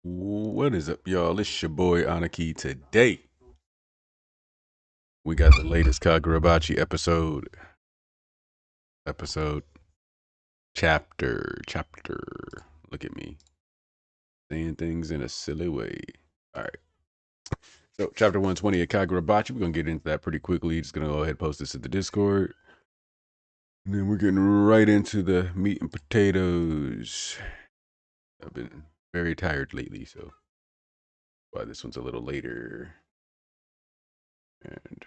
What is up, y'all? It's your boy Anaki. Today, we got the latest Kagurabachi episode, chapter. Look at me saying things in a silly way. All right. So, chapter 120 of Kagurabachi. We're going to get into that pretty quickly. Just going to go ahead and post this in the Discord. And then we're getting right into the meat and potatoes. I've been very tired lately, so why this one's a little later. And,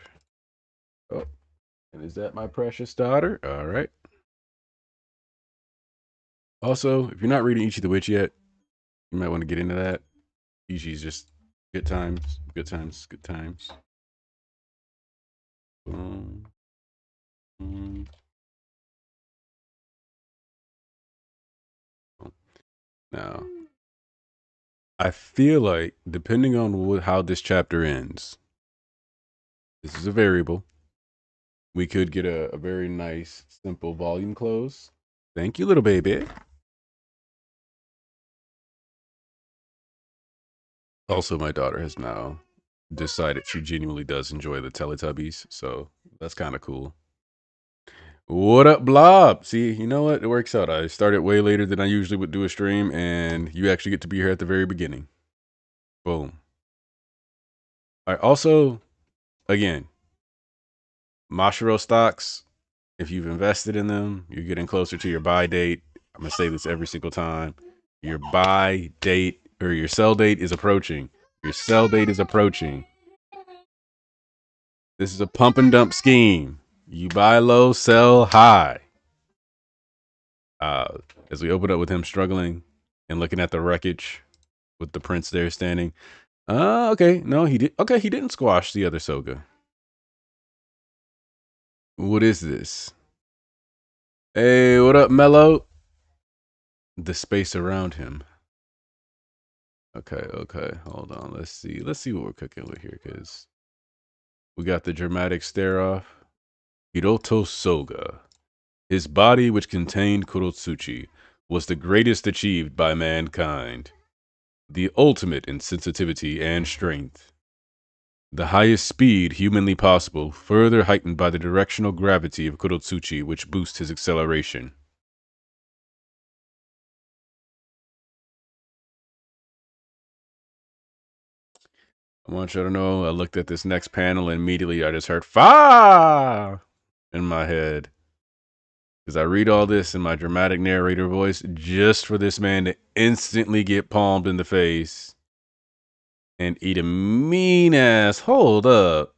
oh, and is that my precious daughter? All right. Also, if you're not reading Ichi the Witch yet, you might want to get into that. Ichi's just good times, good times, good times. Boom, boom, boom. Now, I feel like depending on how this chapter ends, this is a variable. We could get a very nice, simple volume close. Thank you, little baby. Also, my daughter has now decided she genuinely does enjoy the Teletubbies, so that's kind of cool. What up, Blob? See, you know what? It works out. I started way later than I usually would do a stream, and you actually get to be here at the very beginning. Boom. All right. Also, again, Mashiro stocks, if you've invested in them, you're getting closer to your buy date. I'm going to say this every single time. Your buy date or your sell date is approaching. Your sell date is approaching. This is a pump and dump scheme. You buy low, sell high. Uh, as we open up with him struggling and looking at the wreckage with the prince there standing. Okay. No, he did. Okay, he didn't squash the other Soga. What is this? Hey, what up, Mello? The space around him. Okay. Hold on. Let's see. Let's see what we're cooking with here, because we got the dramatic stare off. Hiroto Soga. His body, which contained Kurotsuchi, was the greatest achieved by mankind. The ultimate in sensitivity and strength. The highest speed humanly possible, further heightened by the directional gravity of Kurotsuchi, which boosts his acceleration. I want you to know, I looked at this next panel and immediately I just heard "Fa" in my head. Because I read all this in my dramatic narrator voice just for this man to instantly get palmed in the face and eat a mean ass. Hold up.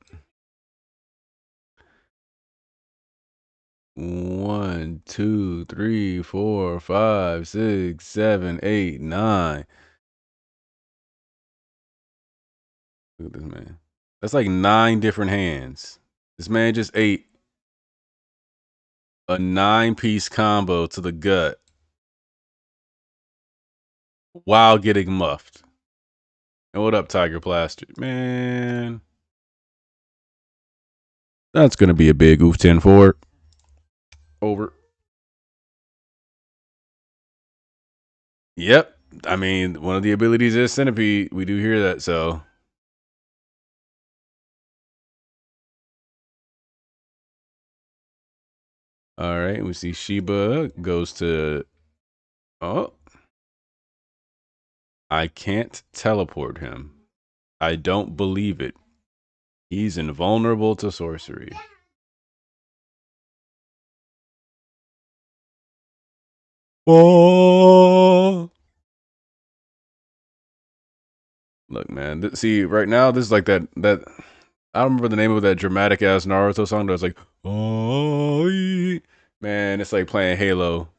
1, 2, 3, 4, 5, 6, 7, 8, 9. Look at this man. That's like 9 different hands. This man just ate a 9-piece combo to the gut while getting muffed. And what up, Tiger Plaster? Man, that's going to be a big oof 10-4. Over. Yep. I mean, one of the abilities is Centipede. We do hear that, so. All right. We see Sheba goes to. Oh. I can't teleport him. I don't believe it. He's invulnerable to sorcery. Oh. Look, man. See, right now, this is like that. I don't remember the name of that dramatic ass Naruto song that was like, oh, man, it's like playing Halo.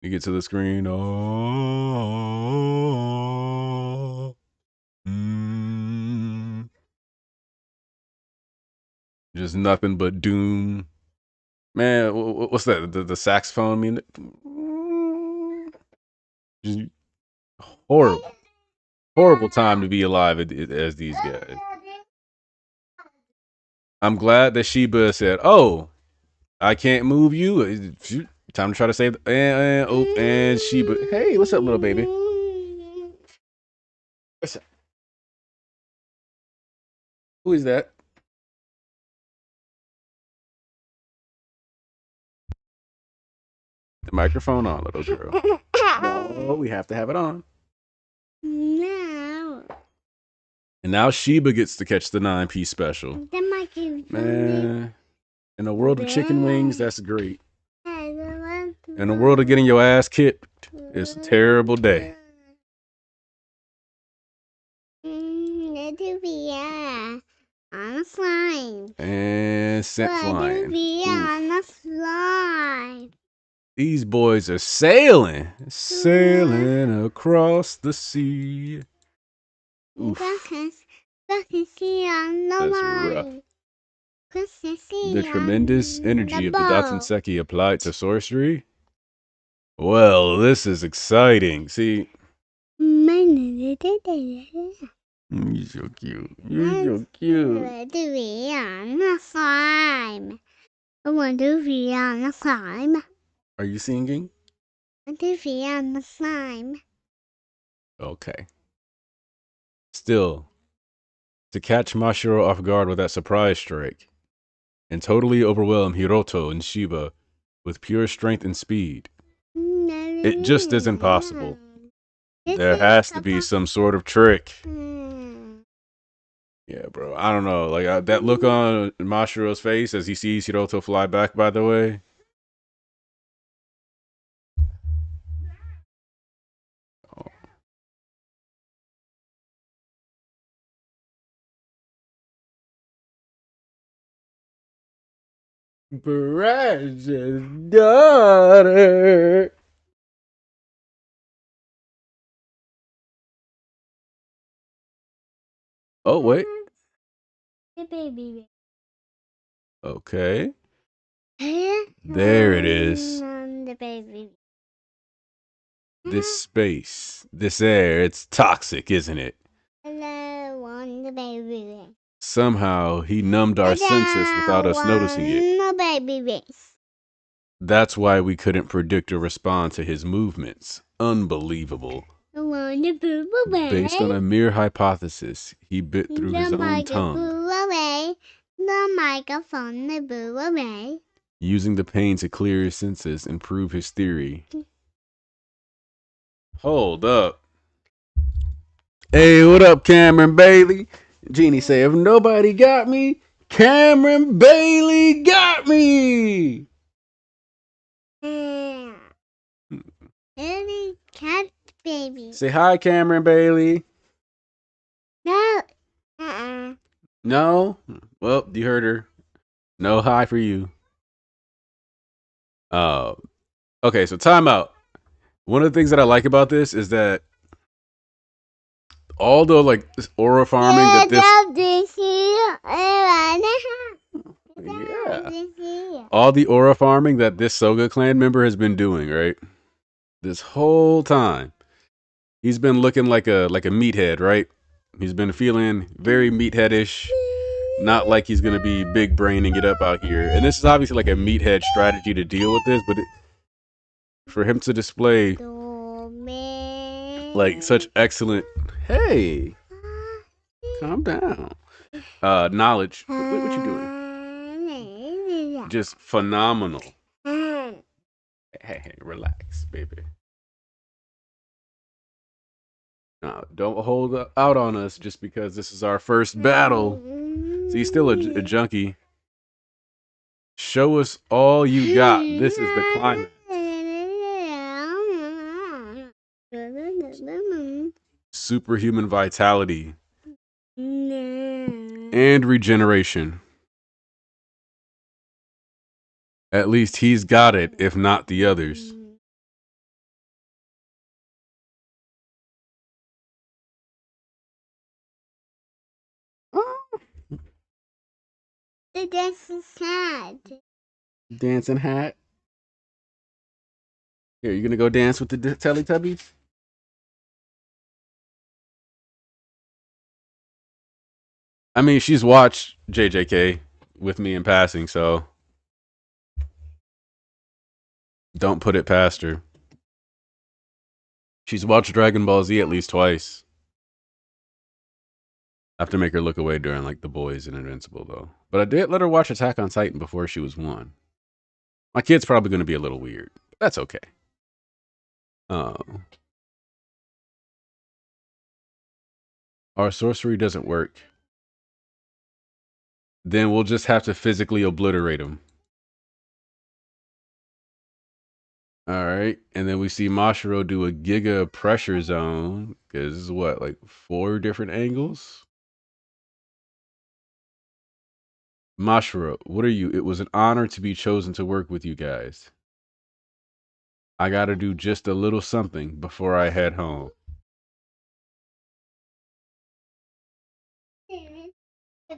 You get to the screen, oh, just nothing but doom. Man, what's that? The saxophone? I mean, just horrible, horrible time to be alive as these guys. I'm glad that Sheba said, "Oh, I can't move you. Time to try to save." And Sheba, hey, what's up, little baby? What's that? Who is that? The microphone on, little girl. No, we have to have it on. No. And now Sheba gets to catch the 9-piece special. Man, in a world of chicken wings, that's great. In a world of getting your ass kicked, it's a terrible day. On a slime. And sent flying. On a slime. These boys are sailing across the sea. Oof. That's rough. The tremendous energy of the Datsenseki applied to sorcery. Well, this is exciting. See, you're so cute. You're so cute. To be on a slime. I want to be on a slime. Are you singing? I want to be on a slime. Okay. Still, to catch Mashiro off guard with that surprise strike and totally overwhelm Hiroto and Shiba with pure strength and speed, it just isn't possible. There has to be some sort of trick. Yeah, bro. I don't know. Like that look on Mashiro's face as he sees Hiroto fly back, by the way. Oh. Precious daughter. Oh, wait. The baby. Okay. There it is. The baby. This space, this air, it's toxic, isn't it? Hello, on the baby. Somehow he numbed our senses without us noticing it. The baby. That's why we couldn't predict or respond to his movements. Unbelievable. Based on a mere hypothesis, he bit through his own tongue. The microphone blew away. Using the pain to clear his senses and prove his theory. Hold up. Hey, what up, Cameron Bailey? Jeannie say, if nobody got me, Cameron Bailey got me. Really cat baby. Say hi, Cameron Bailey. No. No? Well, you heard her. No hi for you. Okay, so time out. One of the things that I like about this is that all the like this aura farming that all the aura farming that this Soga clan member has been doing, right? This whole time. He's been looking like a meathead, right? He's been feeling very meatheadish. Not like he's gonna be big braining it up out here. And this is obviously like a meathead strategy to deal with this, but for him to display like such excellent, hey, calm down, knowledge. What you doing? Just phenomenal. Hey, relax, baby. Don't hold out on us just because this is our first battle. So he's still a junkie. Show us all you got. This is the climax. Superhuman vitality and regeneration. At least he's got it, if not the others. The dancing hat. Dancing hat. Here, you gonna go dance with the Teletubbies? I mean, she's watched JJK with me in passing, so don't put it past her. She's watched Dragon Ball Z at least twice. I have to make her look away during like The Boys and Invincible though. But I did let her watch Attack on Titan before she was 1. My kid's probably going to be a little weird. But that's okay. Uh, our sorcery doesn't work. Then we'll just have to physically obliterate him. All right. And then we see Mashiro do a Giga pressure zone. Because this is what, like 4 different angles? Mashiro, what are you? It was an honor to be chosen to work with you guys. I got to do just a little something before I head home.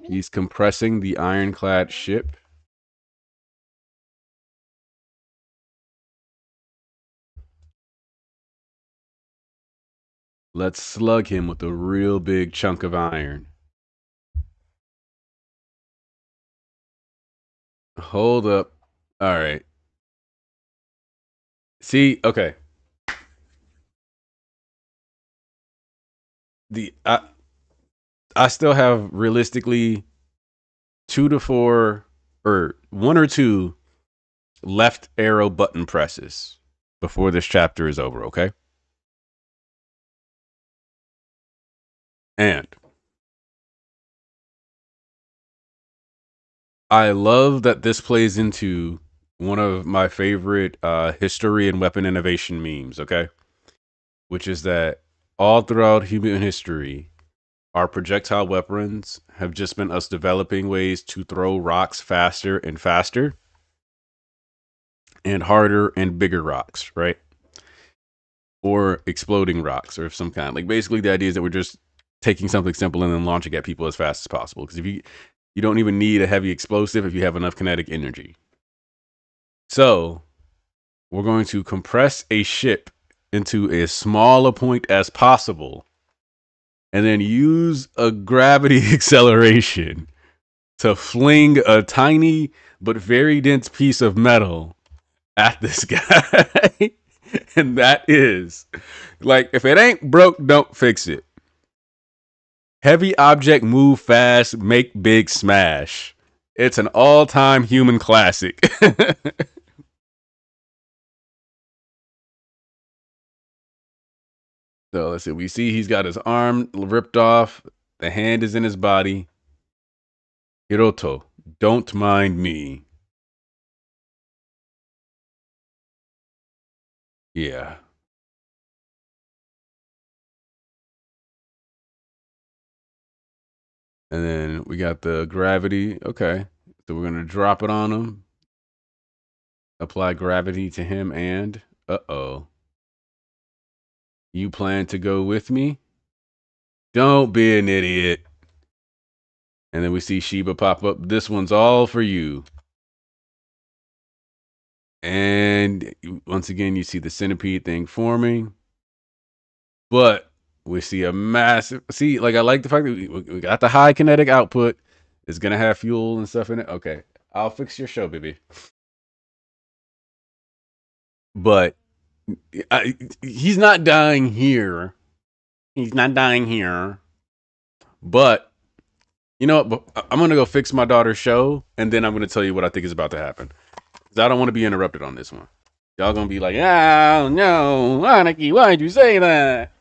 He's compressing the ironclad ship. Let's slug him with a real big chunk of iron. Hold up. All right. See, okay. The I still have realistically 2 to 4 or 1 or 2 left arrow button presses before this chapter is over, okay? And I love that this plays into one of my favorite history and weapon innovation memes, okay? Which is that all throughout human history, our projectile weapons have just been us developing ways to throw rocks faster and faster and harder and bigger rocks, right? Or exploding rocks or of some kind. Like basically the idea is that we're just taking something simple and then launching at people as fast as possible. Because if you don't even need a heavy explosive if you have enough kinetic energy. So we're going to compress a ship into as small a point as possible and then use a gravity acceleration to fling a tiny but very dense piece of metal at this guy. And that is like, if it ain't broke, don't fix it. Heavy object move fast, make big smash. It's an all time human classic. So let's see. We see he's got his arm ripped off. The hand is in his body. Hiroto, don't mind me. Yeah. And then we got the gravity. Okay. So we're going to drop it on him. Apply gravity to him and. Uh oh. You plan to go with me? Don't be an idiot. And then we see Sheba pop up. This one's all for you. And once again, you see the centipede thing forming. But we see a massive. See, like I like the fact that we got the high kinetic output. It's gonna have fuel and stuff in it. Okay, I'll fix your show, baby. But he's not dying here. He's not dying here. But you know what? I'm gonna go fix my daughter's show, and then I'm gonna tell you what I think is about to happen. Because I don't want to be interrupted on this one. Y'all gonna be like, "Oh no, Aniki, why'd you say that?"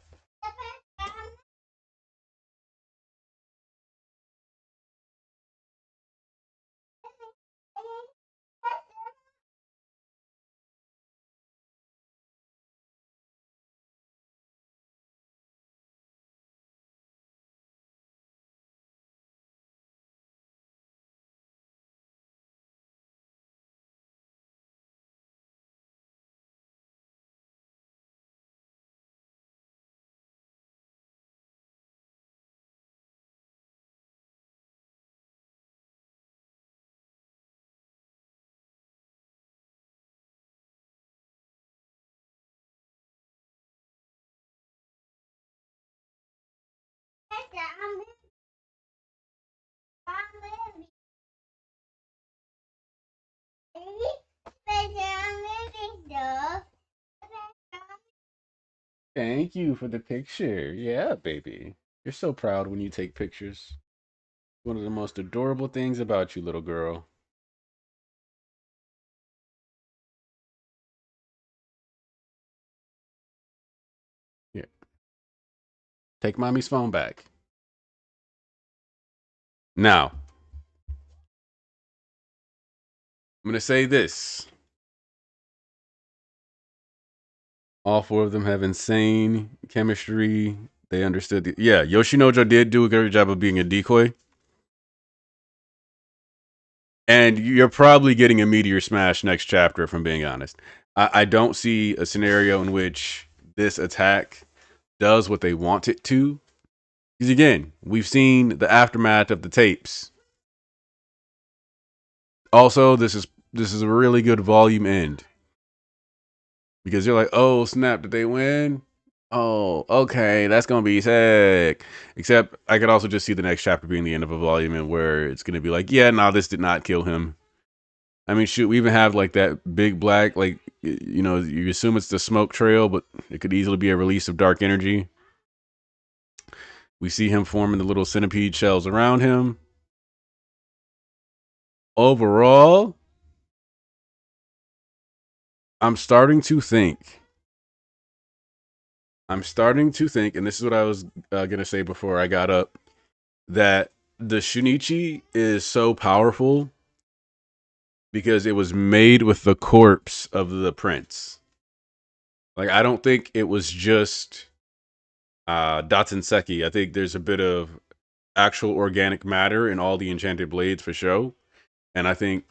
Thank you for the picture. Yeah, baby. You're so proud when you take pictures. One of the most adorable things about you, little girl. Here, take mommy's phone back. Now, I'm going to say this. All four of them have insane chemistry. They understood. Yeah, Yoshinojo did do a good job of being a decoy. And you're probably getting a meteor smash next chapter, if I'm being honest. I don't see a scenario in which this attack does what they want it to. Because again, we've seen the aftermath of the tapes. Also, this is a really good volume end. Because you're like, oh snap, did they win? Oh, okay, that's gonna be sick. Except I could also just see the next chapter being the end of a volume and where it's gonna be like, yeah, no, this did not kill him. I mean, shoot, we even have like that big black, like you assume it's the smoke trail, but it could easily be a release of dark energy. We see him forming the little centipede shells around him. Overall, I'm starting to think. I'm starting to think, and this is what I was gonna say before I got up, that the Shunichi is so powerful because it was made with the corpse of the prince. Like, I don't think it was just Datsenseki. I think there's a bit of actual organic matter in all the enchanted blades for show. And I think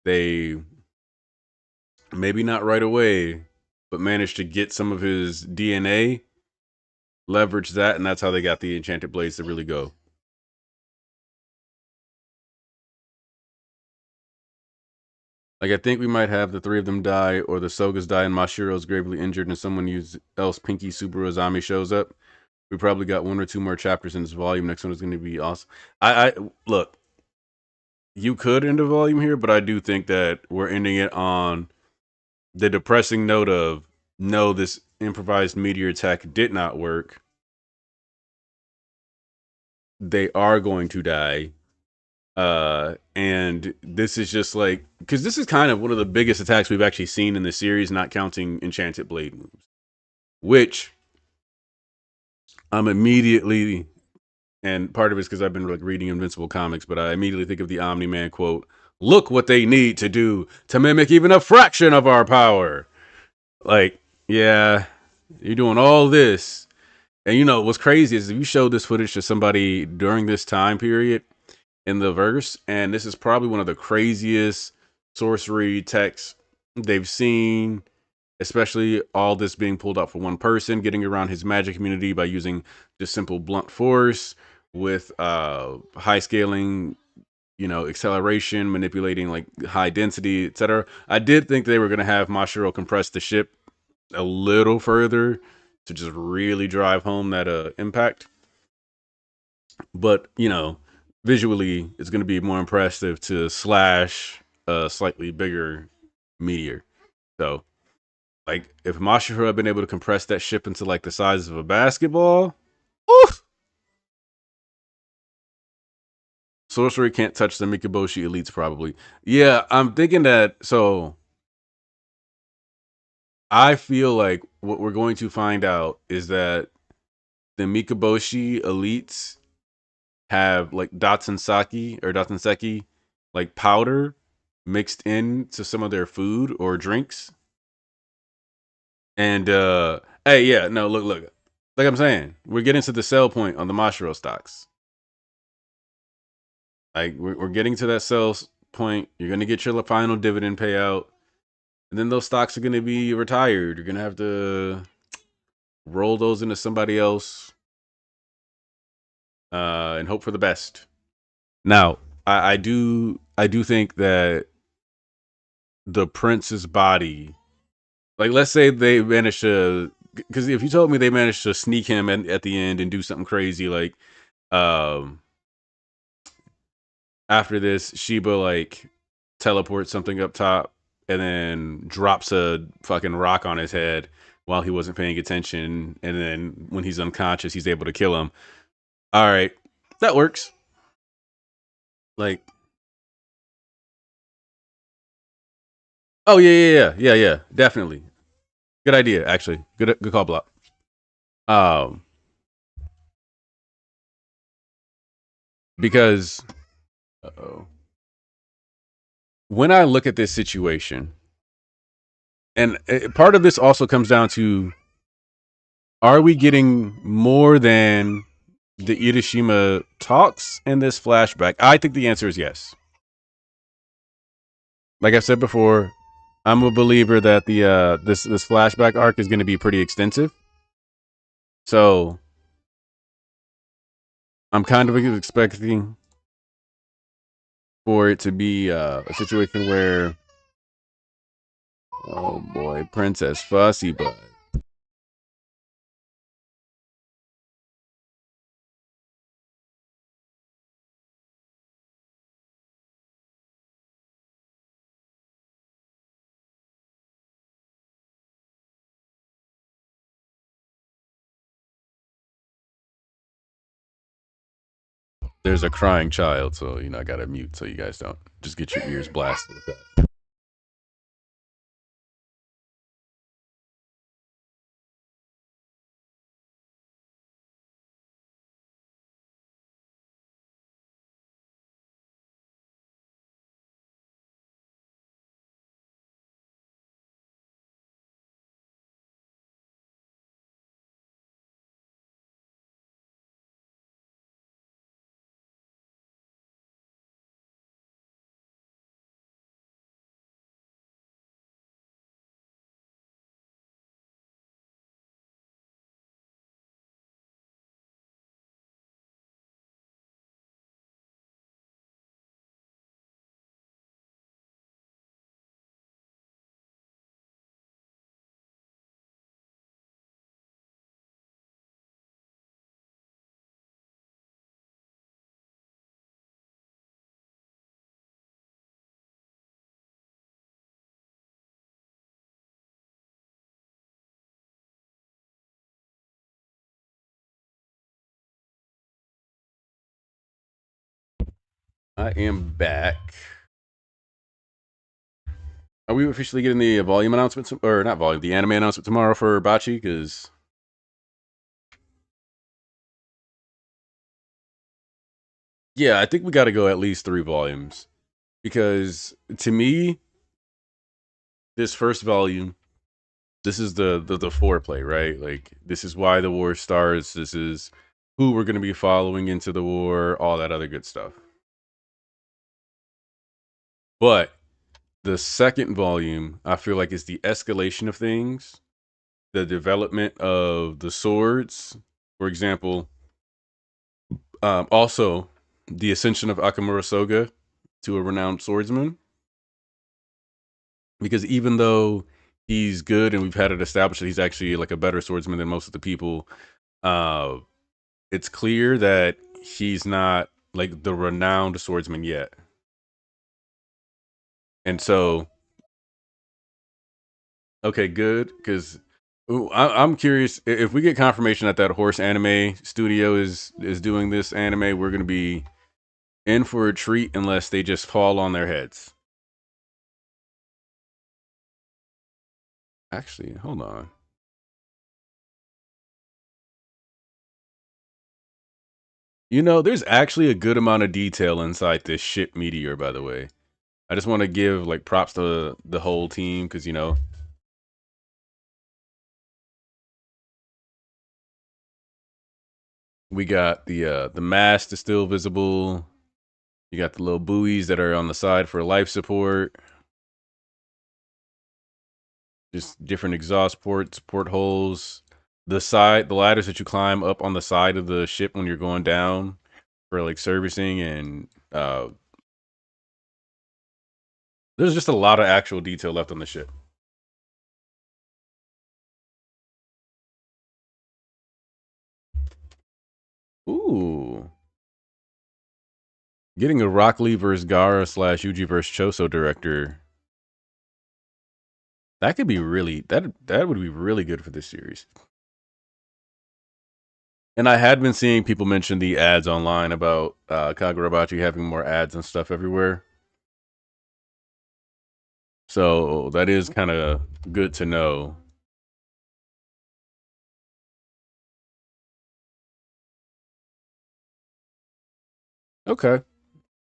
they, maybe not right away, but managed to get some of his DNA, leverage that, and that's how they got the enchanted blades to really go. Like, I think we might have the three of them die, or the Sogas die, and Mashiro's gravely injured, and someone else, Pinky Subaru Azami, shows up. We probably got one or two more chapters in this volume. Next one is going to be awesome. I look, you could end a volume here, but I do think that we're ending it on the depressing note of no, this improvised meteor attack did not work. They are going to die. And this is just like, because this is kind of one of the biggest attacks we've actually seen in the series, not counting Enchanted Blade moves, which I'm immediately, and part of it's because I've been like reading Invincible comics, but I immediately think of the Omni Man quote: "Look what they need to do to mimic even a fraction of our power." Like, yeah, you're doing all this, and what's crazy is if you show this footage to somebody during this time period in the verse, and this is probably one of the craziest sorcery texts they've seen, especially all this being pulled out for one person, getting around his magic community by using just simple blunt force with high scaling, acceleration, manipulating like high density, etc. I did think they were going to have Mashiro compress the ship a little further to just really drive home that impact. But visually, it's going to be more impressive to slash a slightly bigger meteor. So, like, if Mashiro had been able to compress that ship into like the size of a basketball, oof, sorcery can't touch the Mikaboshi elites. Probably, yeah. I'm thinking that. So, I feel like what we're going to find out is that the Mikaboshi elites have like Datsenseki like powder mixed into some of their food or drinks. And hey, yeah, no, look. Like I'm saying, we're getting to the sell point on the Mashiro stocks. Like we're getting to that sell point. You're gonna get your final dividend payout, and then those stocks are gonna be retired. You're gonna have to roll those into somebody else, and hope for the best. Now, I do think that the prince's body, like let's say they managed to, because if you told me they managed to sneak him at the end and do something crazy like um after this Shiba like teleports something up top and then drops a fucking rock on his head while he wasn't paying attention, and then when he's unconscious he's able to kill him. All right, that works. Like, oh yeah, definitely. Good idea, actually. Good call, block. Um, because uh-oh. When I look at this situation, and part of this also comes down to: are we getting more than the Irishima talks in this flashback? I think the answer is yes. Like I said before, I'm a believer that the this flashback arc is going to be pretty extensive. So I'm kind of expecting for it to be a situation where, oh boy, Princess Fussy Butt. There's a crying child, so I gotta mute so you guys don't just get your ears blasted with that. I am back. Are we officially getting the volume announcement, or not volume, the anime announcement tomorrow for Bachi? Because yeah, I think we got to go at least 3 volumes. Because to me, this first volume, this is the foreplay, right? Like, this is why the war starts. This is who we're going to be following into the war, all that other good stuff. But the second volume, I feel like, is the escalation of things, the development of the swords. For example, also the ascension of Akamura Soga to a renowned swordsman. Because even though he's good and we've had it established that he's actually like a better swordsman than most of the people, uh, it's clear that he's not like the renowned swordsman yet. And so, okay, good, because I'm curious if we get confirmation that that horse anime studio is doing this anime, we're gonna be in for a treat unless they just fall on their heads. Actually, hold on. There's actually a good amount of detail inside this ship meteor, by the way. I just want to give like props to the whole team because we got the mast is still visible. You got the little buoys that are on the side for life support. Just different exhaust ports, portholes. The ladders that you climb up on the side of the ship when you're going down for like servicing, and there's just a lot of actual detail left on the ship. Ooh, getting a Rock Lee versus Gara slash Yuji versus Choso director. That could be really that would be really good for this series. And I had been seeing people mention the ads online about Kagurabachi having more ads and stuff everywhere. So that is kind of good to know. Okay.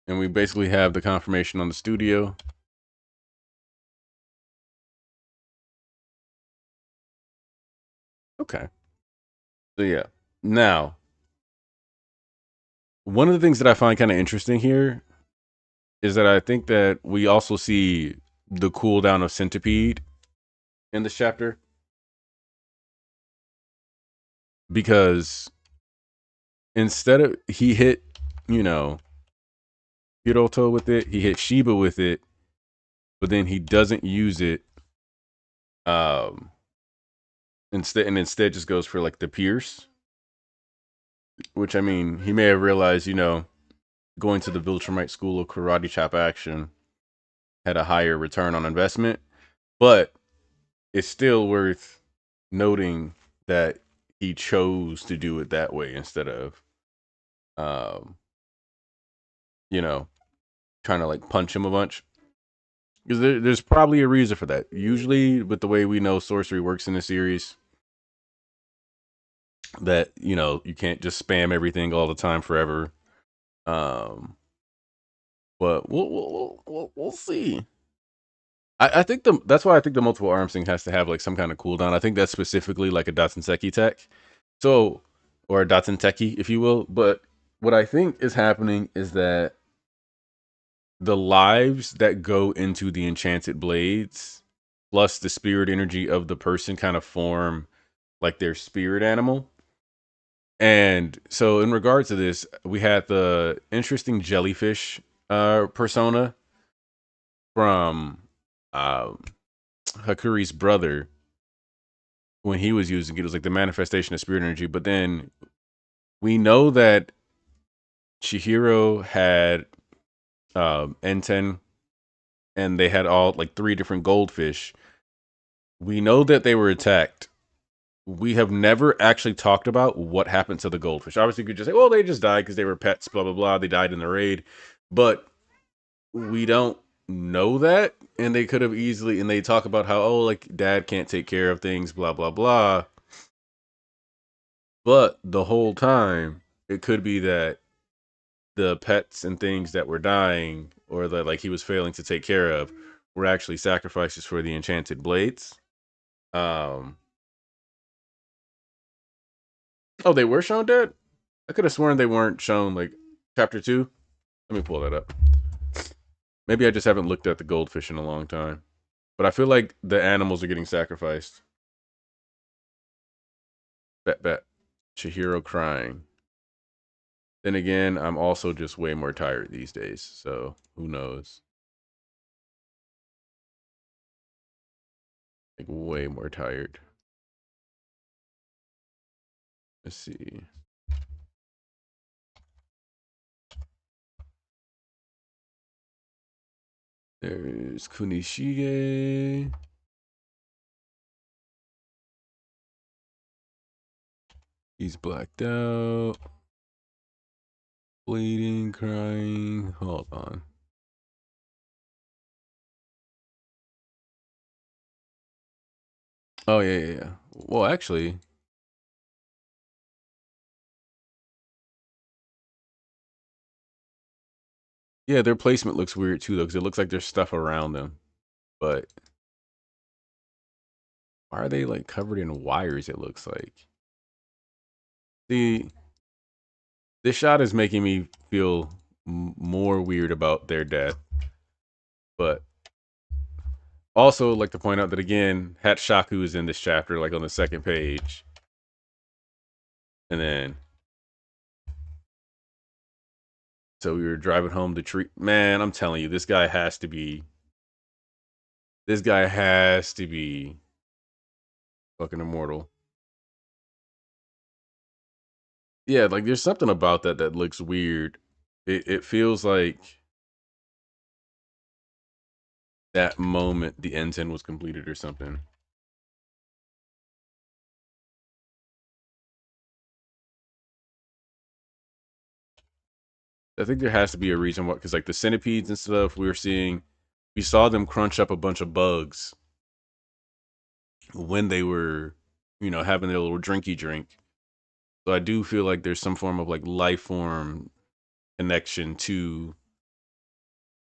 And we basically have the confirmation on the studio. Okay. So yeah. Now, one of the things that I find kind of interesting here is that I think that we also see the cooldown of Centipede in this chapter because instead of he hit, you know, Hiroto with it, he hit Shiba with it, but then he doesn't use it. Instead just goes for like the Pierce, which I mean, he may have realized, going to the Viltrumite School of Karate Chop Action had a higher return on investment, but it's still worth noting that he chose to do it that way instead of, um, you know, trying to like punch him a bunch. Because there's probably a reason for that. Usually, with the way we know sorcery works in the series, that you can't just spam everything all the time forever. Um, but we'll see. I think that's why I think the multiple arms thing has to have like some kind of cooldown. I think that's specifically like a Datsenseki tech. So, or a Datsenteki, if you will. But what I think is happening is that the lives that go into the enchanted blades plus the spirit energy of the person kind of form like their spirit animal. And so in regards to this, we had the interesting jellyfish persona from um Hakuri's brother when he was using it. It was like the manifestation of spirit energy. But then we know that Chihiro had Enten, and they had all like three different goldfish. We know that they were attacked. We have never actually talked about what happened to the goldfish. Obviously, you could just say, "Well, they just died because they were pets." Blah blah blah. They died in the raid, but we don't know that, and they could have easily. And they talk about how, oh, like dad can't take care of things. Blah blah blah. But the whole time, it could be that the pets and things that were dying or that like he was failing to take care of were actually sacrifices for the enchanted blades. Um oh, they were shown dead? I could have sworn they weren't shown like chapter 2. Let me pull that up. Maybe I just haven't looked at the goldfish in a long time. But I feel like the animals are getting sacrificed. Bet bet. Chihiro crying. Then again, I'm also just way more tired these days, so who knows? Like way more tired. Let's see. There's Kunishige. He's blacked out. Bleeding, crying. Hold on. Oh, yeah, yeah, yeah. Well, actually, yeah, their placement looks weird too, though, because it looks like there's stuff around them. But why are they like covered in wires? It looks like. See, this shot is making me feel more weird about their death. But also, like to point out that again, Hatshaku is in this chapter, like on the second page. And then, so we were driving home the tree. Man, I'm telling you, this guy has to be. This guy has to be fucking immortal. Yeah, like there's something about that looks weird. It feels like that moment the N10 was completed or something. I think there has to be a reason why, because like the centipedes and stuff we saw them crunch up a bunch of bugs when they were, having their little drinky drink. So I do feel like there's some form of like life form connection to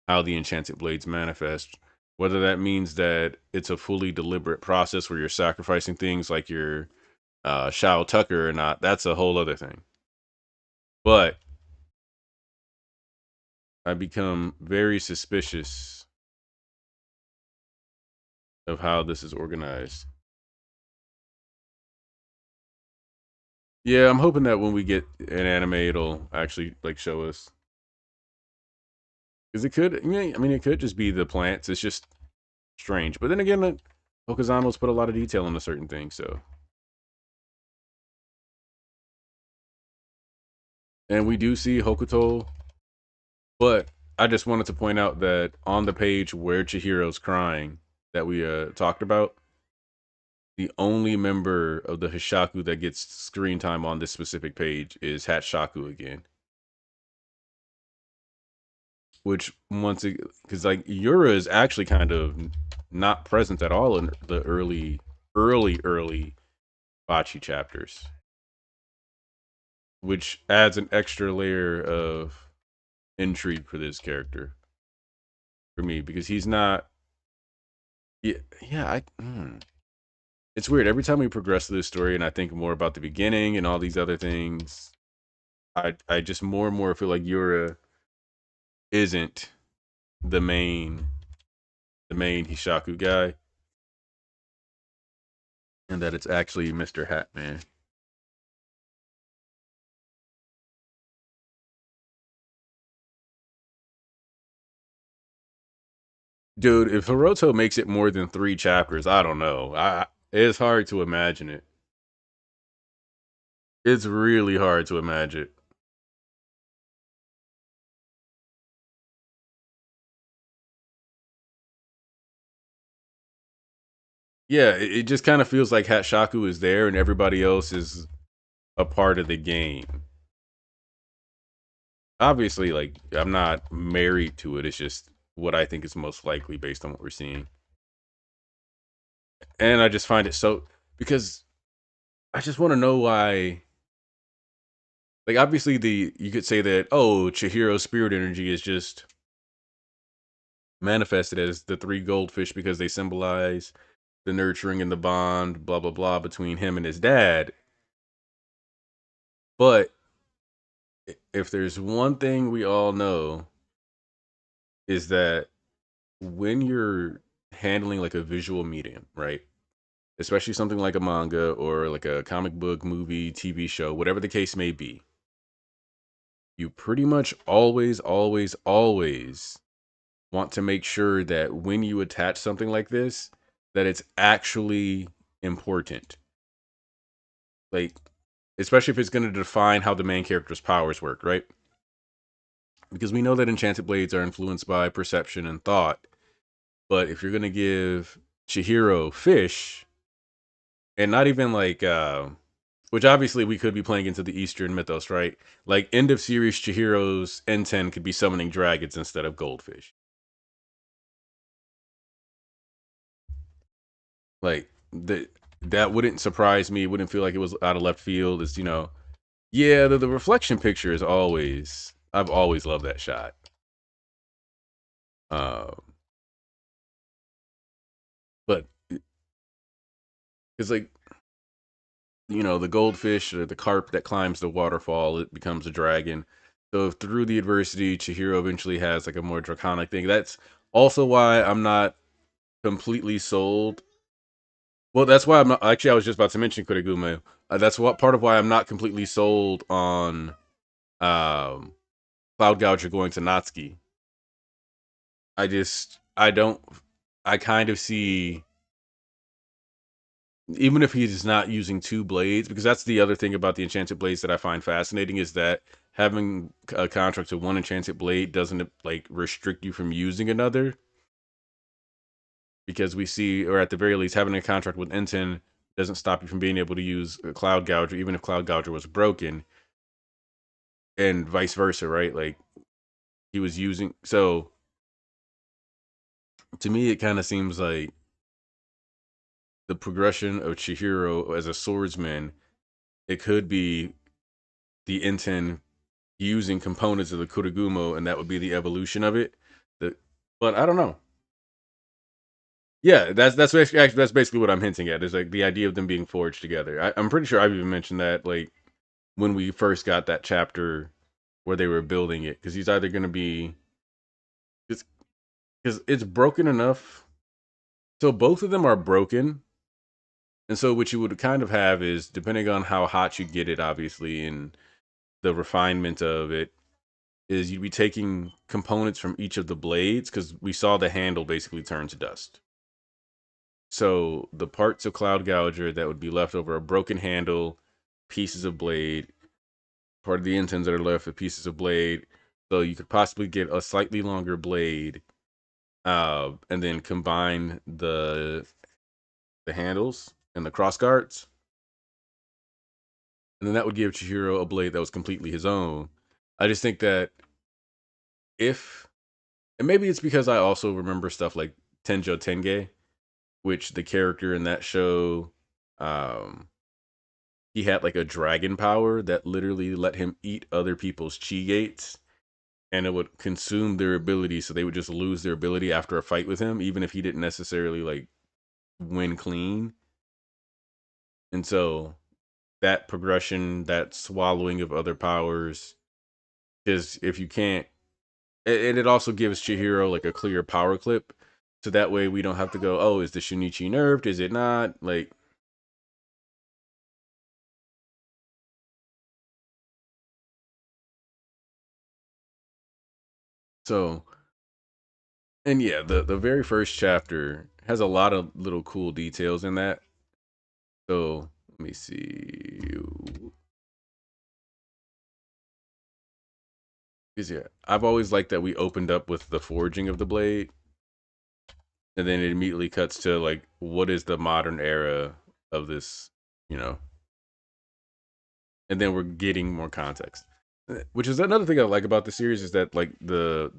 how the enchanted blades manifest. Whether that means that it's a fully deliberate process where you're sacrificing things like your Shao Tucker or not, that's a whole other thing. But I become very suspicious of how this is organized. Yeah, I'm hoping that when we get an anime, it'll actually like show us. Because it could, it could just be the plants. It's just strange. But then again, Okazano's put a lot of detail into certain things. So, and we do see Hokuto, but I just wanted to point out that on the page where Chihiro's crying that we talked about, the only member of the Hishaku that gets screen time on this specific page is Hatshaku again. Which once it, because like Yura is actually kind of not present at all in the early Bachi chapters, which adds an extra layer of intrigue for this character for me because he's not. Yeah, yeah. It's weird. Every time we progress through this story, and I think more about the beginning and all these other things, I just more and more feel like Yura isn't the main Hishaku guy, and that it's actually Mr. Hatman. Dude, if Hiroto makes it more than 3 chapters, I don't know. It's hard to imagine it. It's really hard to imagine. Yeah, it just kind of feels like Hatshaku is there and everybody else is a part of the game. Obviously, like I'm not married to it. It's just what I think is most likely based on what we're seeing. And I just find it so because I just want to know why. Like obviously, the you could say that Chihiro's spirit energy is just manifested as the 3 goldfish because they symbolize the nurturing and the bond, blah blah blah, between him and his dad. But if there's one thing we all know is that when you're handling like a visual medium, right? Especially something like a manga or like a comic book, movie, TV show, whatever the case may be, you pretty much always want to make sure that when you attach something like this, that it's actually important. Like, especially if it's going to define how the main character's powers work, right? Because we know that enchanted blades are influenced by perception and thought. But if you're going to give Chihiro fish, and not even like, which obviously we could be playing into the Eastern mythos, right? Like, end of series Chihiro's N10 could be summoning dragons instead of goldfish. Like, that wouldn't surprise me. Wouldn't feel like it was out of left field. It's, yeah, the reflection picture is always, I've always loved that shot. Um, but it's like, the goldfish or the carp that climbs the waterfall, it becomes a dragon. So through the adversity, Chihiro eventually has like a more draconic thing. That's also why I'm not completely sold. Well, that's why I'm not. Actually, I was just about to mention Kurigume. That's what part of why I'm not completely sold on um, Cloud Gouger going to Natsuki. I don't. I kind of see, even if he's not using 2 blades, because that's the other thing about the enchanted blades that I find fascinating is that having a contract to 1 enchanted blade doesn't like restrict you from using another. Because we see, or at the very least, having a contract with Enten doesn't stop you from being able to use a Cloud Gouger, even if Cloud Gouger was broken, and vice versa, right? Like he was using. So to me, it kind of seems like the progression of Chihiro as a swordsman. It could be the Inten using components of the Kurigumo, and that would be the evolution of it. The, but I don't know. Yeah, that's basically what I'm hinting at. Is like the idea of them being forged together. I'm pretty sure I've even mentioned that like when we first got that chapter where they were building it, because he's either going to be because it's broken enough. So both of them are broken, and so what you would kind of have is depending on how hot you get it, obviously, and the refinement of it, is you'd be taking components from each of the blades because we saw the handle basically turn to dust. So the parts of Cloud Gouger that would be left over a broken handle, pieces of blade, part of the intents that are left with pieces of blade. So you could possibly get a slightly longer blade, and then combine the handles and the cross guards, and then that would give Chihiro a blade that was completely his own. I just think that if, and maybe it's because I also remember stuff like Tenjo Tenge, which the character in that show, um, he had like a dragon power that literally let him eat other people's chi gates, and it would consume their ability, so they would just lose their ability after a fight with him, even if he didn't necessarily like win clean. And so that progression, that swallowing of other powers, is if you can't, and it also gives Chihiro like a clear power clip, so that way we don't have to go, oh, is the Shunichi nerfed? Is it not? Like, so, and yeah, the very first chapter has a lot of little cool details in that. So let me see. Because yeah, I've always liked that we opened up with the forging of the blade, and then it immediately cuts to like what is the modern era of this, you know, and then we're getting more context. Which is another thing I like about the series is that like the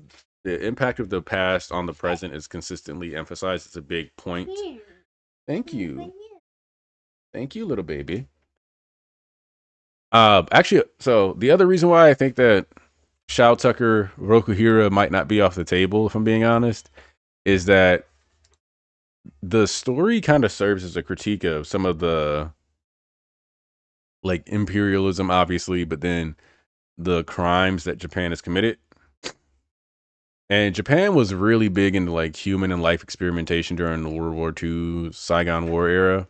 impact of the past on the present is consistently emphasized. It's a big point. Thank you. Thank you, little baby. Actually, so the other reason why I think that Shao Tucker Rokuhira might not be off the table, if I'm being honest, is that the story kind of serves as a critique of some of the like imperialism, obviously, but then the crimes that Japan has committed. And Japan was really big into like human and life experimentation during the World War II Saigon War era.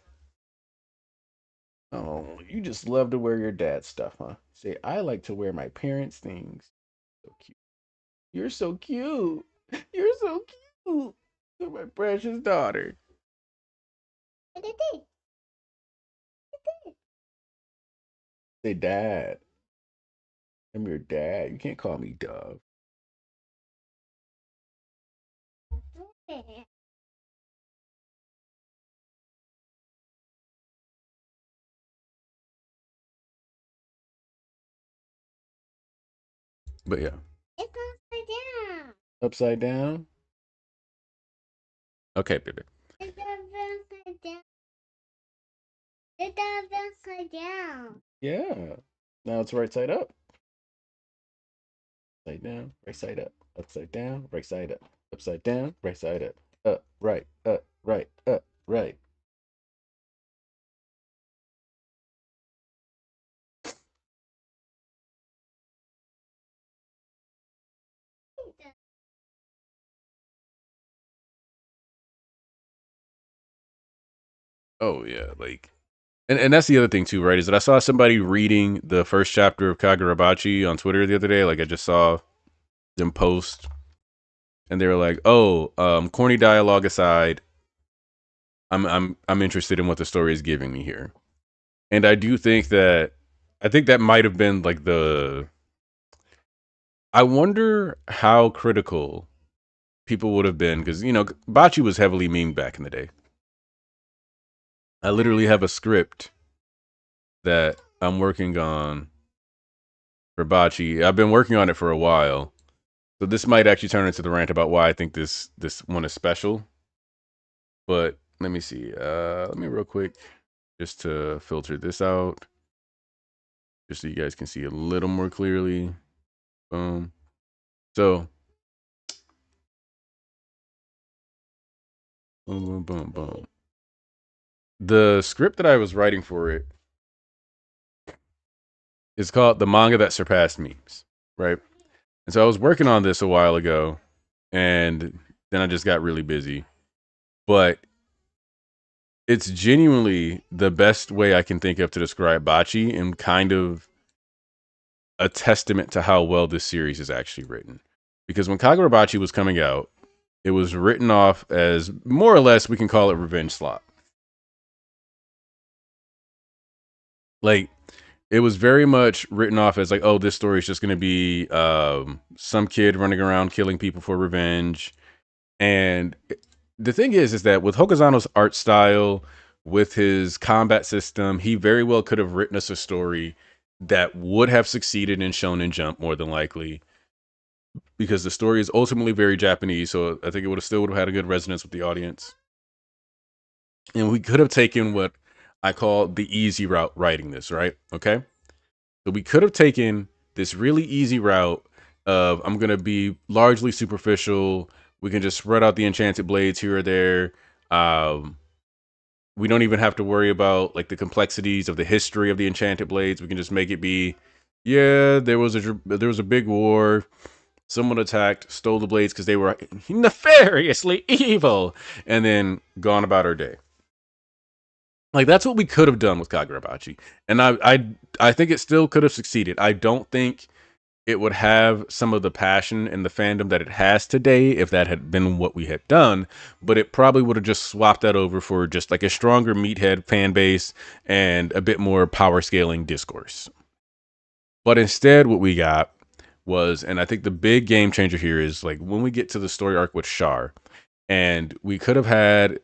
Oh, you just love to wear your dad's stuff, huh? Say, I like to wear my parents' things. So cute. You're so cute. You're so cute. You're my precious daughter. Say, Dad. I'm your dad. You can't call me Dove. But yeah. It's upside down. Upside down? Okay, baby. It's upside down. It's upside down. Yeah. Now it's right side up. Upside down, right side up. Upside down, right side up. Upside down, right side up. Right, right, right. Oh yeah, like, and that's the other thing too, right? Is that I saw somebody reading the first chapter of Kagurabachi on Twitter the other day. Like I just saw them post, and they were like, "Oh, corny dialogue aside, I'm interested in what the story is giving me here." And I do think that I think that might have been like the. I wonder how critical people would have been because Bachi was heavily memed back in the day. I literally have a script that I'm working on for Bachi. I've been working on it for a while. So this might actually turn into the rant about why I think this one is special. But let me see. Let me real quick just to filter this out, just so you guys can see a little more clearly. Boom. So boom, boom, boom, boom. The script that I was writing for it is called "The Manga That Surpassed Memes," right? And so I was working on this a while ago, and then I just got really busy. But it's genuinely the best way I can think of to describe Bachi, and kind of a testament to how well this series is actually written. Because when Kagurabachi was coming out, it was written off as more or less we can call it revenge slop. Like it was very much written off as like, oh, this story is just going to be some kid running around killing people for revenge. And the thing is that with Hokuzanos art style, with his combat system, he very well could have written us a story that would have succeeded in Shonen Jump more than likely, because the story is ultimately very Japanese. So I think it would have had a good resonance with the audience. And we could have taken what I call the easy route writing this, right? Okay. So we could have taken this really easy route of I'm gonna be largely superficial. We can just spread out the enchanted blades here or there. Um, we don't even have to worry about like the complexities of the history of the enchanted blades. We can just make it be, yeah, there was a big war. Someone attacked, stole the blades because they were nefariously evil, and then gone about our day. Like that's what we could have done with Kagurabachi, and I think it still could have succeeded. I don't think it would have some of the passion and the fandom that it has today if that had been what we had done, but it probably would have just swapped that over for just like a stronger meathead fan base and a bit more power scaling discourse. But instead, what we got was, and I think the big game changer here is like when we get to the story arc with Char, and we could have had,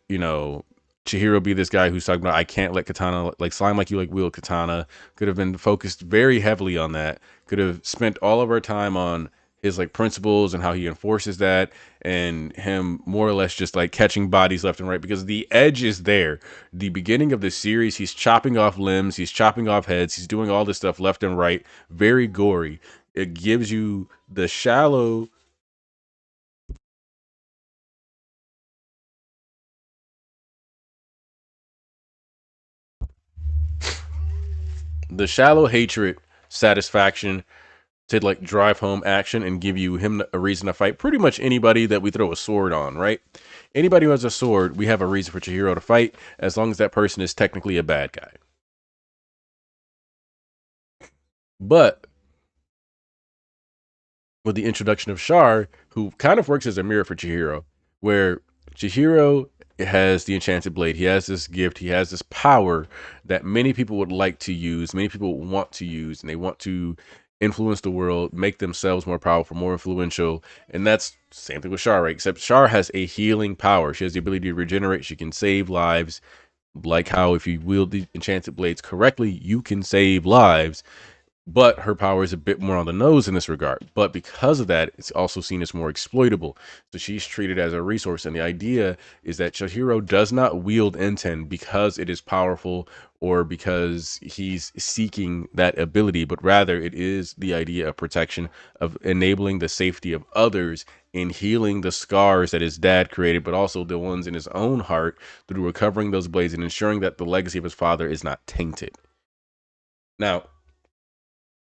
Chihiro be this guy who's talking about I can't let katana like slime like you like wield katana. Could have been focused very heavily on that. Could have spent all of our time on his like principles and how he enforces that, and him more or less just like catching bodies left and right, because the edge is there. The beginning of the series, he's chopping off limbs, he's chopping off heads, he's doing all this stuff left and right, very gory. It gives you the shallow hatred satisfaction to like drive home action and give you him a reason to fight pretty much anybody that we throw a sword on, right? Anybody who has a sword, we have a reason for Chihiro to fight, as long as that person is technically a bad guy. But with the introduction of Char, who kind of works as a mirror for Chihiro, where Chihiro has the enchanted blade, he has this gift, he has this power that many people would like to use, many people want to use, and they want to influence the world, make themselves more powerful, more influential. And that's same thing with Char, right? Except Char has a healing power. She has the ability to regenerate, she can save lives. Like how if you wield the enchanted blades correctly, you can save lives, but her power is a bit more on the nose in this regard. But because of that, it's also seen as more exploitable. So she's treated as a resource. And the idea is that Chihiro does not wield Enten because it is powerful or because he's seeking that ability, but rather it is the idea of protection, of enabling the safety of others, in healing the scars that his dad created, but also the ones in his own heart, through recovering those blades and ensuring that the legacy of his father is not tainted. Now,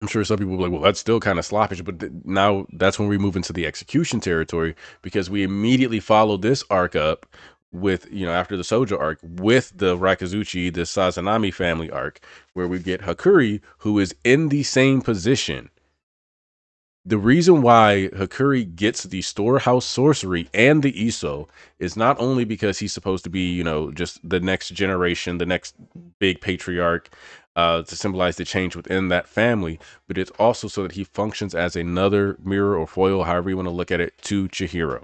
I'm sure some people will be like, well, that's still kind of sloppish, but now that's when we move into the execution territory, because we immediately follow this arc up with, after the Sojo arc, with the Rakazuchi, the Sazanami family arc, where we get Hakuri, who is in the same position. The reason why Hakuri gets the storehouse sorcery and the Iso is not only because he's supposed to be, just the next generation, the next big patriarch, to symbolize the change within that family, but it's also so that he functions as another mirror or foil, however you want to look at it, to Chihiro.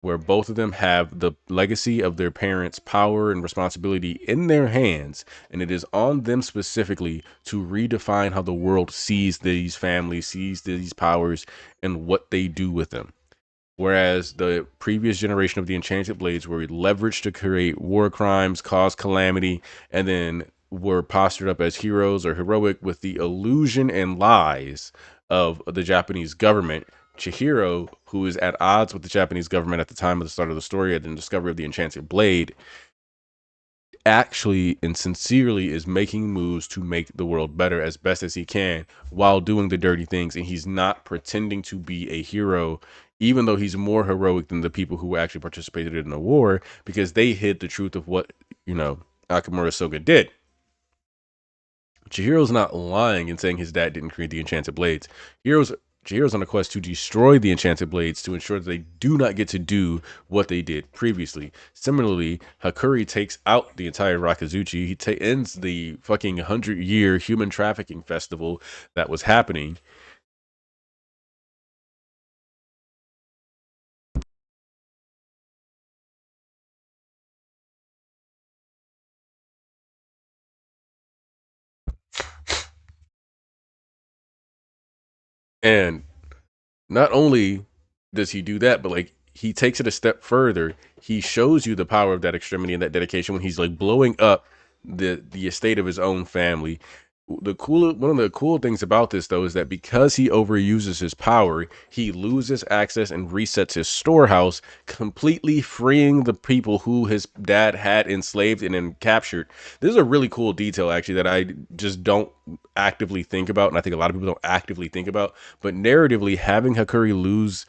where both of them have the legacy of their parents' power and responsibility in their hands, and it is on them specifically to redefine how the world sees these families, sees these powers, and what they do with them. Whereas the previous generation of the Enchanted Blades were leveraged to create war crimes, cause calamity, and then were postured up as heroes or heroic with the illusion and lies of the Japanese government. Chihiro, who is at odds with the Japanese government at the time of the start of the story and the discovery of the Enchanted Blade, actually and sincerely is making moves to make the world better as best as he can while doing the dirty things. And he's not pretending to be a hero, even though he's more heroic than the people who actually participated in the war, because they hid the truth of what, Akamura Soga did. Chihiro's not lying and saying his dad didn't create the Enchanted Blades. Chihiro's on a quest to destroy the Enchanted Blades to ensure that they do not get to do what they did previously. Similarly, Hakuri takes out the entire Rakuzuchi. He ends the fucking 100-year human trafficking festival that was happening. And not only does he do that, but like he takes it a step further. He shows you the power of that extremity and that dedication when he's like blowing up the estate of his own family. One of the cool things about this though is that because he overuses his power, he loses access and resets his storehouse, completely freeing the people who his dad had enslaved and then captured. This is a really cool detail actually that I just don't actively think about, and I think a lot of people don't actively think about. But narratively, having Hakuri lose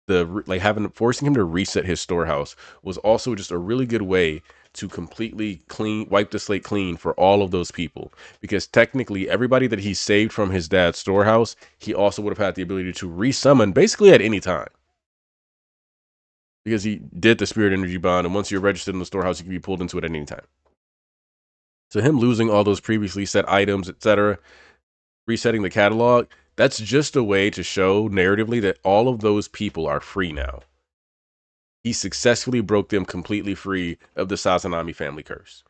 having forcing him to reset his storehouse was also just a really good way to completely wipe the slate clean for all of those people, because technically everybody that he saved from his dad's storehouse, he also would have had the ability to resummon basically at any time, because he did the spirit energy bond, and once you're registered in the storehouse, you can be pulled into it at any time. So him losing all those previously set items, etc., resetting the catalog, that's just a way to show narratively that all of those people are free now. He successfully broke them completely free of the Sazanami family curse.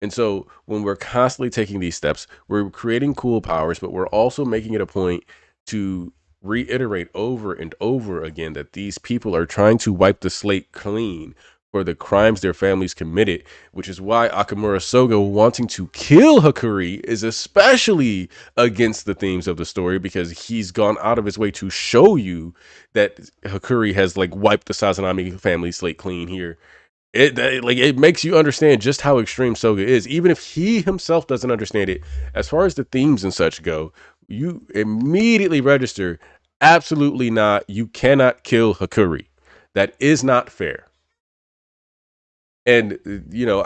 And so when we're constantly taking these steps, we're creating cool powers, but we're also making it a point to reiterate over and over again that these people are trying to wipe the slate clean for the crimes their families committed, which is why Akamura Soga wanting to kill Hakuri is especially against the themes of the story, because he's gone out of his way to show you that Hakuri has like wiped the Sazanami family slate clean here. It makes you understand just how extreme Soga is, even if he himself doesn't understand it. As far as the themes and such go, you immediately register, absolutely not. You cannot kill Hakuri. That is not fair. And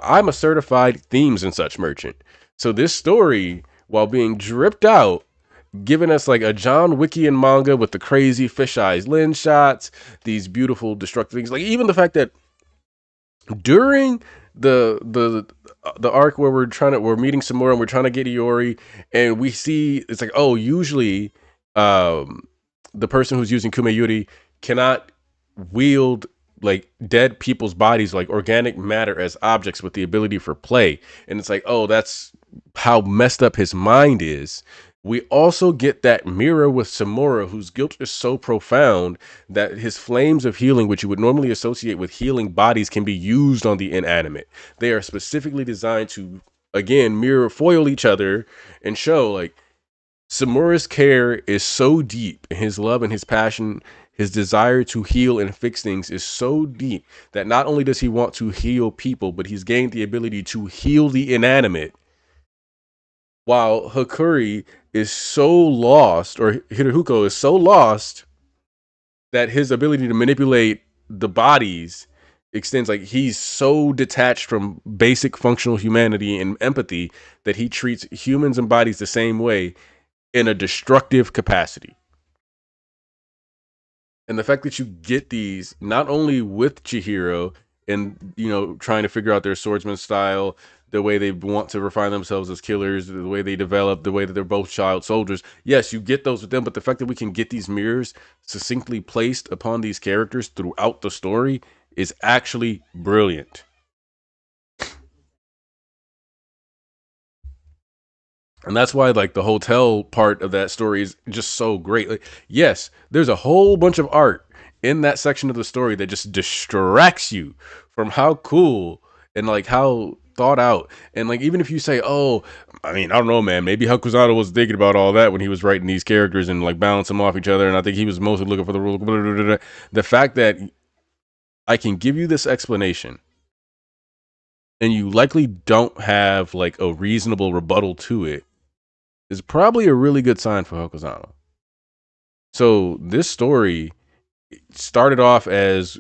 I'm a certified themes and such merchant. So this story, while being dripped out, giving us like a John Wickian manga with the crazy fish eyes lens shots, these beautiful destructive things, like even the fact that during the arc where we're meeting Samura and we're trying to get Iori, and we see it's like, oh, usually the person who's using Kumeyuri cannot wield like dead people's bodies, like organic matter, as objects with the ability for play. And it's like, oh, that's how messed up his mind is. We also get that mirror with Samura, whose guilt is so profound that his flames of healing, which you would normally associate with healing bodies, can be used on the inanimate. They are specifically designed to, again, mirror foil each other and show like Samura's care is so deep, and his love and his passion, his desire to heal and fix things is so deep that not only does he want to heal people, but he's gained the ability to heal the inanimate. While Hakuri is so lost, or Hirohuko is so lost, that his ability to manipulate the bodies extends, like he's so detached from basic functional humanity and empathy that he treats humans and bodies the same way in a destructive capacity. And the fact that you get these not only with Chihiro and trying to figure out their swordsman style, the way they want to refine themselves as killers, the way they develop, the way that they're both child soldiers. Yes, you get those with them, but the fact that we can get these mirrors succinctly placed upon these characters throughout the story is actually brilliant. And that's why like the hotel part of that story is just so great. Like, yes, there's a whole bunch of art in that section of the story that just distracts you from how cool and like how thought out. And like even if you say, oh, I mean, I don't know, man, maybe Hakuzado was thinking about all that when he was writing these characters and like balancing them off each other. And I think he was mostly looking for the rule. The fact that I can give you this explanation and you likely don't have like a reasonable rebuttal to it is probably a really good sign for Hokusano. So this story started off as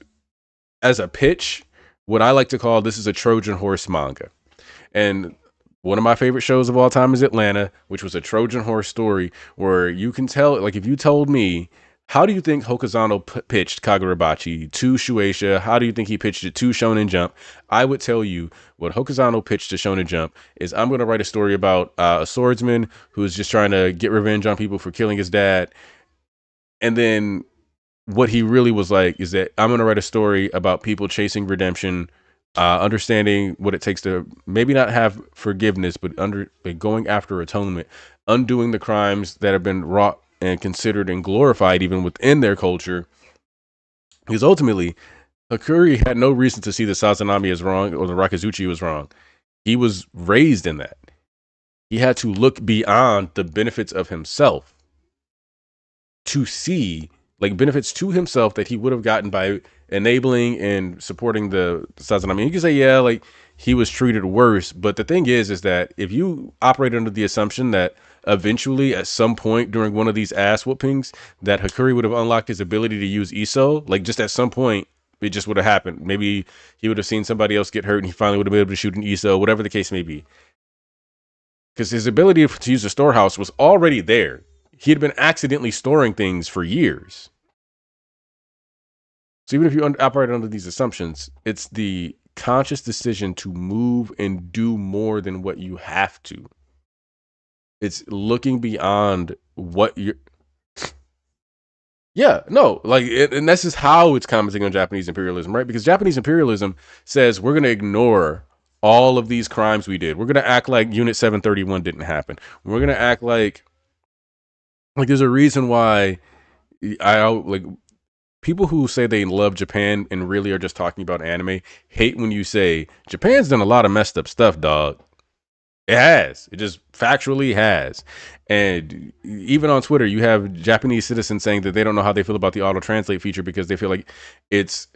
a pitch, what I like to call this is a Trojan horse manga. And one of my favorite shows of all time is Atlanta, which was a Trojan horse story where you can tell, like, if you told me, how do you think Hokusano pitched Kagurabachi to Shueisha? How do you think he pitched it to Shonen Jump? I would tell you what Hokusano pitched to Shonen Jump is I'm going to write a story about a swordsman who's just trying to get revenge on people for killing his dad. And then what he really was like is that I'm going to write a story about people chasing redemption, understanding what it takes to maybe not have forgiveness, but going after atonement, undoing the crimes that have been wrought and considered and glorified even within their culture. Because ultimately, Hakuri had no reason to see the Sazanami as wrong or the Rakuzuchi was wrong. He was raised in that. He had to look beyond the benefits of himself to see like benefits to himself that he would have gotten by enabling and supporting the Sazanami. You can say, yeah, like he was treated worse, but the thing is that if you operate under the assumption that eventually at some point during one of these ass whoopings that Hakuri would have unlocked his ability to use Iso, like just at some point it just would have happened. Maybe he would have seen somebody else get hurt and he finally would have been able to shoot an Iso, whatever the case may be. Because his ability to use the storehouse was already there. He had been accidentally storing things for years. So even if you operate under these assumptions, it's the conscious decision to move and do more than what you have to. It's looking beyond what you're. Yeah, no, like, and this is how it's commenting on Japanese imperialism, right? Because Japanese imperialism says we're going to ignore all of these crimes we did. We're going to act like Unit 731 didn't happen. We're going to act like there's a reason why I like people who say they love Japan and really are just talking about anime hate when you say Japan's done a lot of messed up stuff, dog. It has. It just factually has. And even on Twitter, you have Japanese citizens saying that they don't know how they feel about the auto translate feature because they feel like it's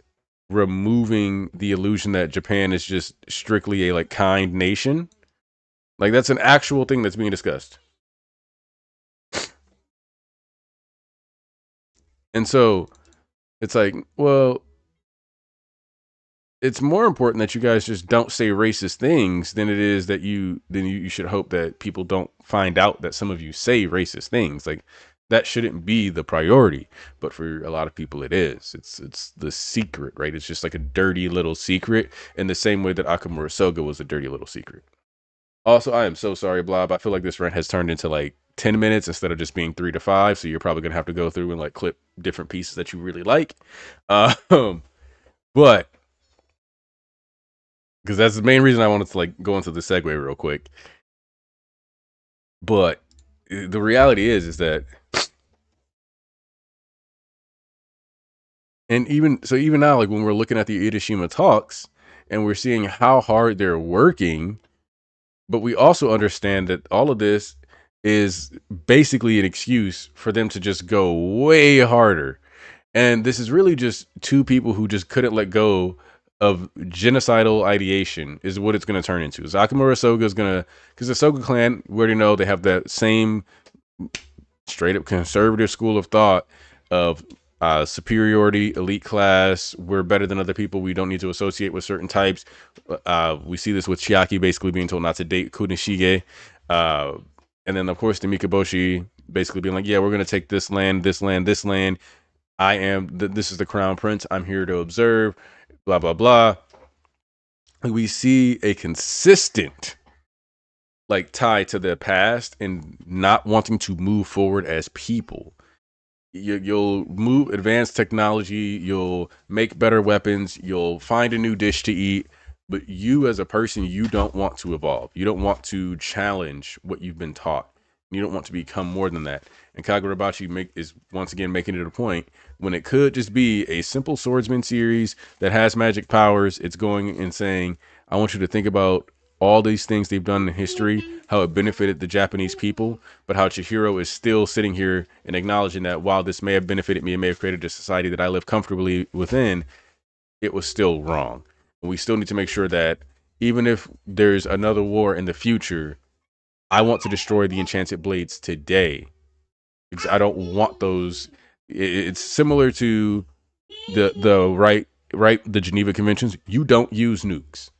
removing the illusion that Japan is just strictly a like kind nation. Like that's an actual thing that's being discussed. And so it's like, well, it's more important that you guys just don't say racist things than it is that you should hope that people don't find out that some of you say racist things. Like that shouldn't be the priority, but for a lot of people it is. It's the secret, right? It's just like a dirty little secret in the same way that Akamura Soga was a dirty little secret. Also, I am so sorry, Blob. I feel like this rant has turned into like 10 minutes instead of just being 3 to 5, so you're probably going to have to go through and like clip different pieces that you really like. Um but because that's the main reason I wanted to like go into the segue real quick. But the reality is that, and even now, like when we're looking at the Irishima talks and we're seeing how hard they're working, but we also understand that all of this is basically an excuse for them to just go way harder. And this is really just two people who just couldn't let go of genocidal ideation is what it's going to turn into. Akamura Soga is going to, because the Soga clan, we already know they have that same straight up conservative school of thought of superiority, elite class. We're better than other people. We don't need to associate with certain types. We see this with Chiaki basically being told not to date Kunishige. And then, of course, the Mikaboshi basically being like, yeah, we're going to take this land, this land, this land. This is the crown prince. I'm here to observe, blah, blah, blah. We see a consistent like tie to the past and not wanting to move forward as people. You'll move advanced technology, you'll make better weapons, you'll find a new dish to eat, but you as a person, you don't want to evolve. You don't want to challenge what you've been taught. You don't want to become more than that. And Kagurabachi is once again making it a point when it could just be a simple swordsman series that has magic powers. It's going and saying, I want you to think about all these things they've done in history, how it benefited the Japanese people, but how Chihiro is still sitting here and acknowledging that while this may have benefited me and may have created a society that I live comfortably within, it was still wrong. And we still need to make sure that even if there's another war in the future, I want to destroy the enchanted blades today because I don't want those. It's similar to the Geneva Conventions. You don't use nukes.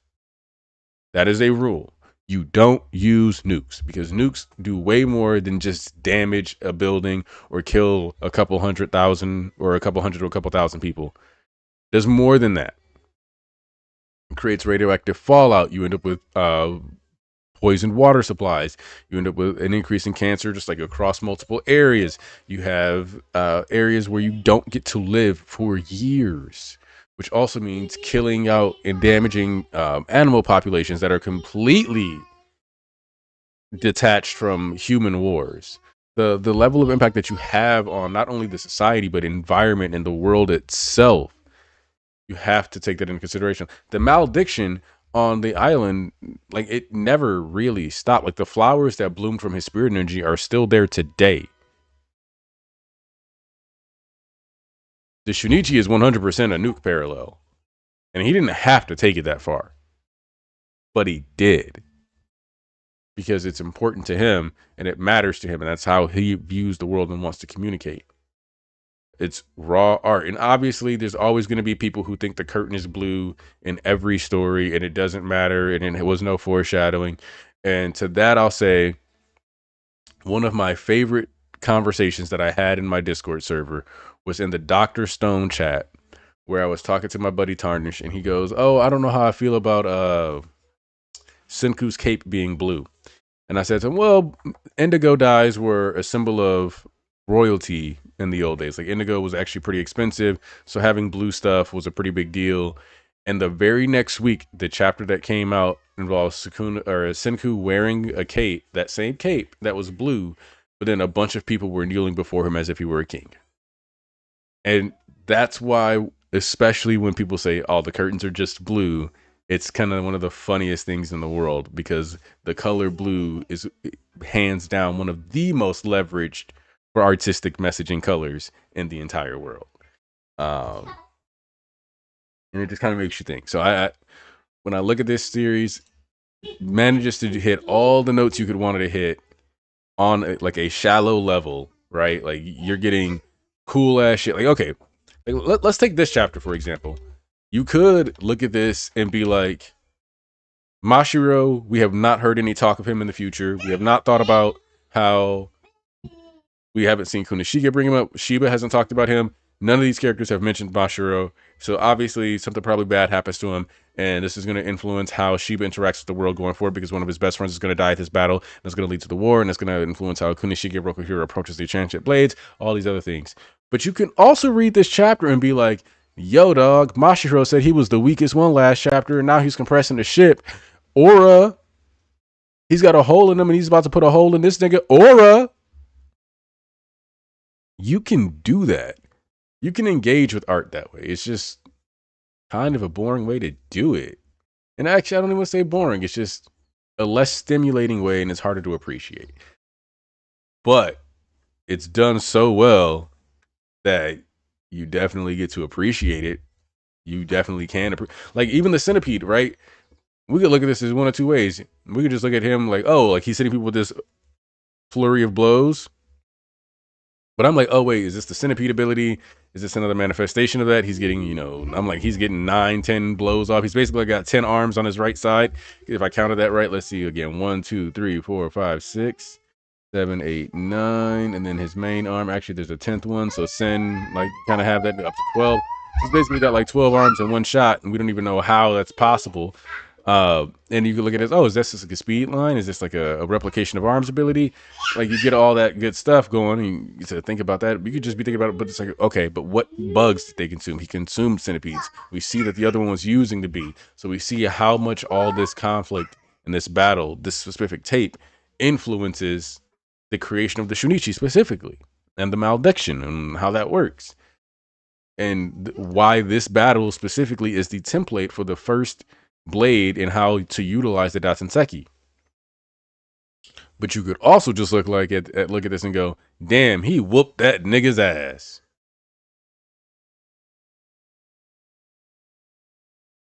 That is a rule. You don't use nukes because nukes do way more than just damage a building or kill a couple 100,000 or a couple hundred or a couple thousand people. There's more than that. It creates radioactive fallout. You end up with poisoned water supplies. You end up with an increase in cancer just like across multiple areas. You have areas where you don't get to live for years, which also means killing out and damaging animal populations that are completely detached from human wars. The level of impact that you have on not only the society but environment and the world itself, you have to take that into consideration. The malediction on the island, like it never really stopped. Like the flowers that bloomed from his spirit energy are still there today. The Shunichi is 100% a nuke parallel, and he didn't have to take it that far, but he did because it's important to him and it matters to him, and that's how he views the world and wants to communicate. It's raw art, and obviously there's always going to be people who think the curtain is blue in every story and it doesn't matter and it was no foreshadowing. And to that I'll say one of my favorite conversations that I had in my Discord server was in the Dr. Stone chat, where I was talking to my buddy Tarnish, and he goes, oh, I don't know how I feel about Senku's cape being blue. And I said to him, well, indigo dyes were a symbol of royalty in the old days. Like indigo was actually pretty expensive, so having blue stuff was a pretty big deal. And the very next week, the chapter that came out involves Senku wearing a cape, that same cape that was blue, but then a bunch of people were kneeling before him as if he were a king. And that's why, especially when people say, oh, the curtains are just blue, it's kind of one of the funniest things in the world because the color blue is hands down one of the most leveraged for artistic messaging colors in the entire world. Um, and it just kind of makes you think. So when I look at this series, manages to hit all the notes you could want it to hit on like a shallow level, right? Like you're getting cool ass shit. Like, okay, like, let's take this chapter for example. You could look at this and be like, Mashiro, we have not heard any talk of him in the future. We have not thought about how we haven't seen Kunishige bring him up. Shiba hasn't talked about him. None of these characters have mentioned Mashiro. So obviously something probably bad happens to him. And this is going to influence how Shiba interacts with the world going forward because one of his best friends is going to die at this battle. And it's going to lead to the war. And it's going to influence how Kunishige Rokuhiro approaches the Enchanted Blades. All these other things. But you can also read this chapter and be like, yo, dog, Mashiro said he was the weakest one last chapter. And now he's compressing the ship. Aura, he's got a hole in him and he's about to put a hole in this nigga. Aura. You can do that. You can engage with art that way. It's just kind of a boring way to do it. And actually, I don't even say boring. It's just a less stimulating way and it's harder to appreciate. But it's done so well that you definitely get to appreciate it. You definitely can. Like even the centipede, right? We could look at this as one of two ways. We could just look at him like, oh, like he's hitting people with this flurry of blows. But I'm like, oh, wait, is this the centipede ability? Is this another manifestation of that? He's getting, I'm like, he's getting 9, 10 blows off. He's basically got 10 arms on his right side. If I counted that right, let's see again. 1, 2, 3, 4, 5, 6, 7, 8, 9. And then his main arm, actually, there's a 10th one. So Sen, like, kind of have that up to 12. He's basically got like 12 arms in one shot. And we don't even know how that's possible. And you can look at this. Oh, is this just like a speed line? Is this like a replication of arms ability? Like you get all that good stuff going. And you to think about that. You could just be thinking about it, but it's like, okay, but what bugs did they consume? He consumed centipedes. We see that the other one was using the bee, so we see how much all this conflict and this battle, this specific tape, influences the creation of the Shunichi specifically, and the malediction and how that works, and why this battle specifically is the template for the first blade and how to utilize the Datsenseki. But you could also just look at this and go, "Damn, he whooped that nigga's ass."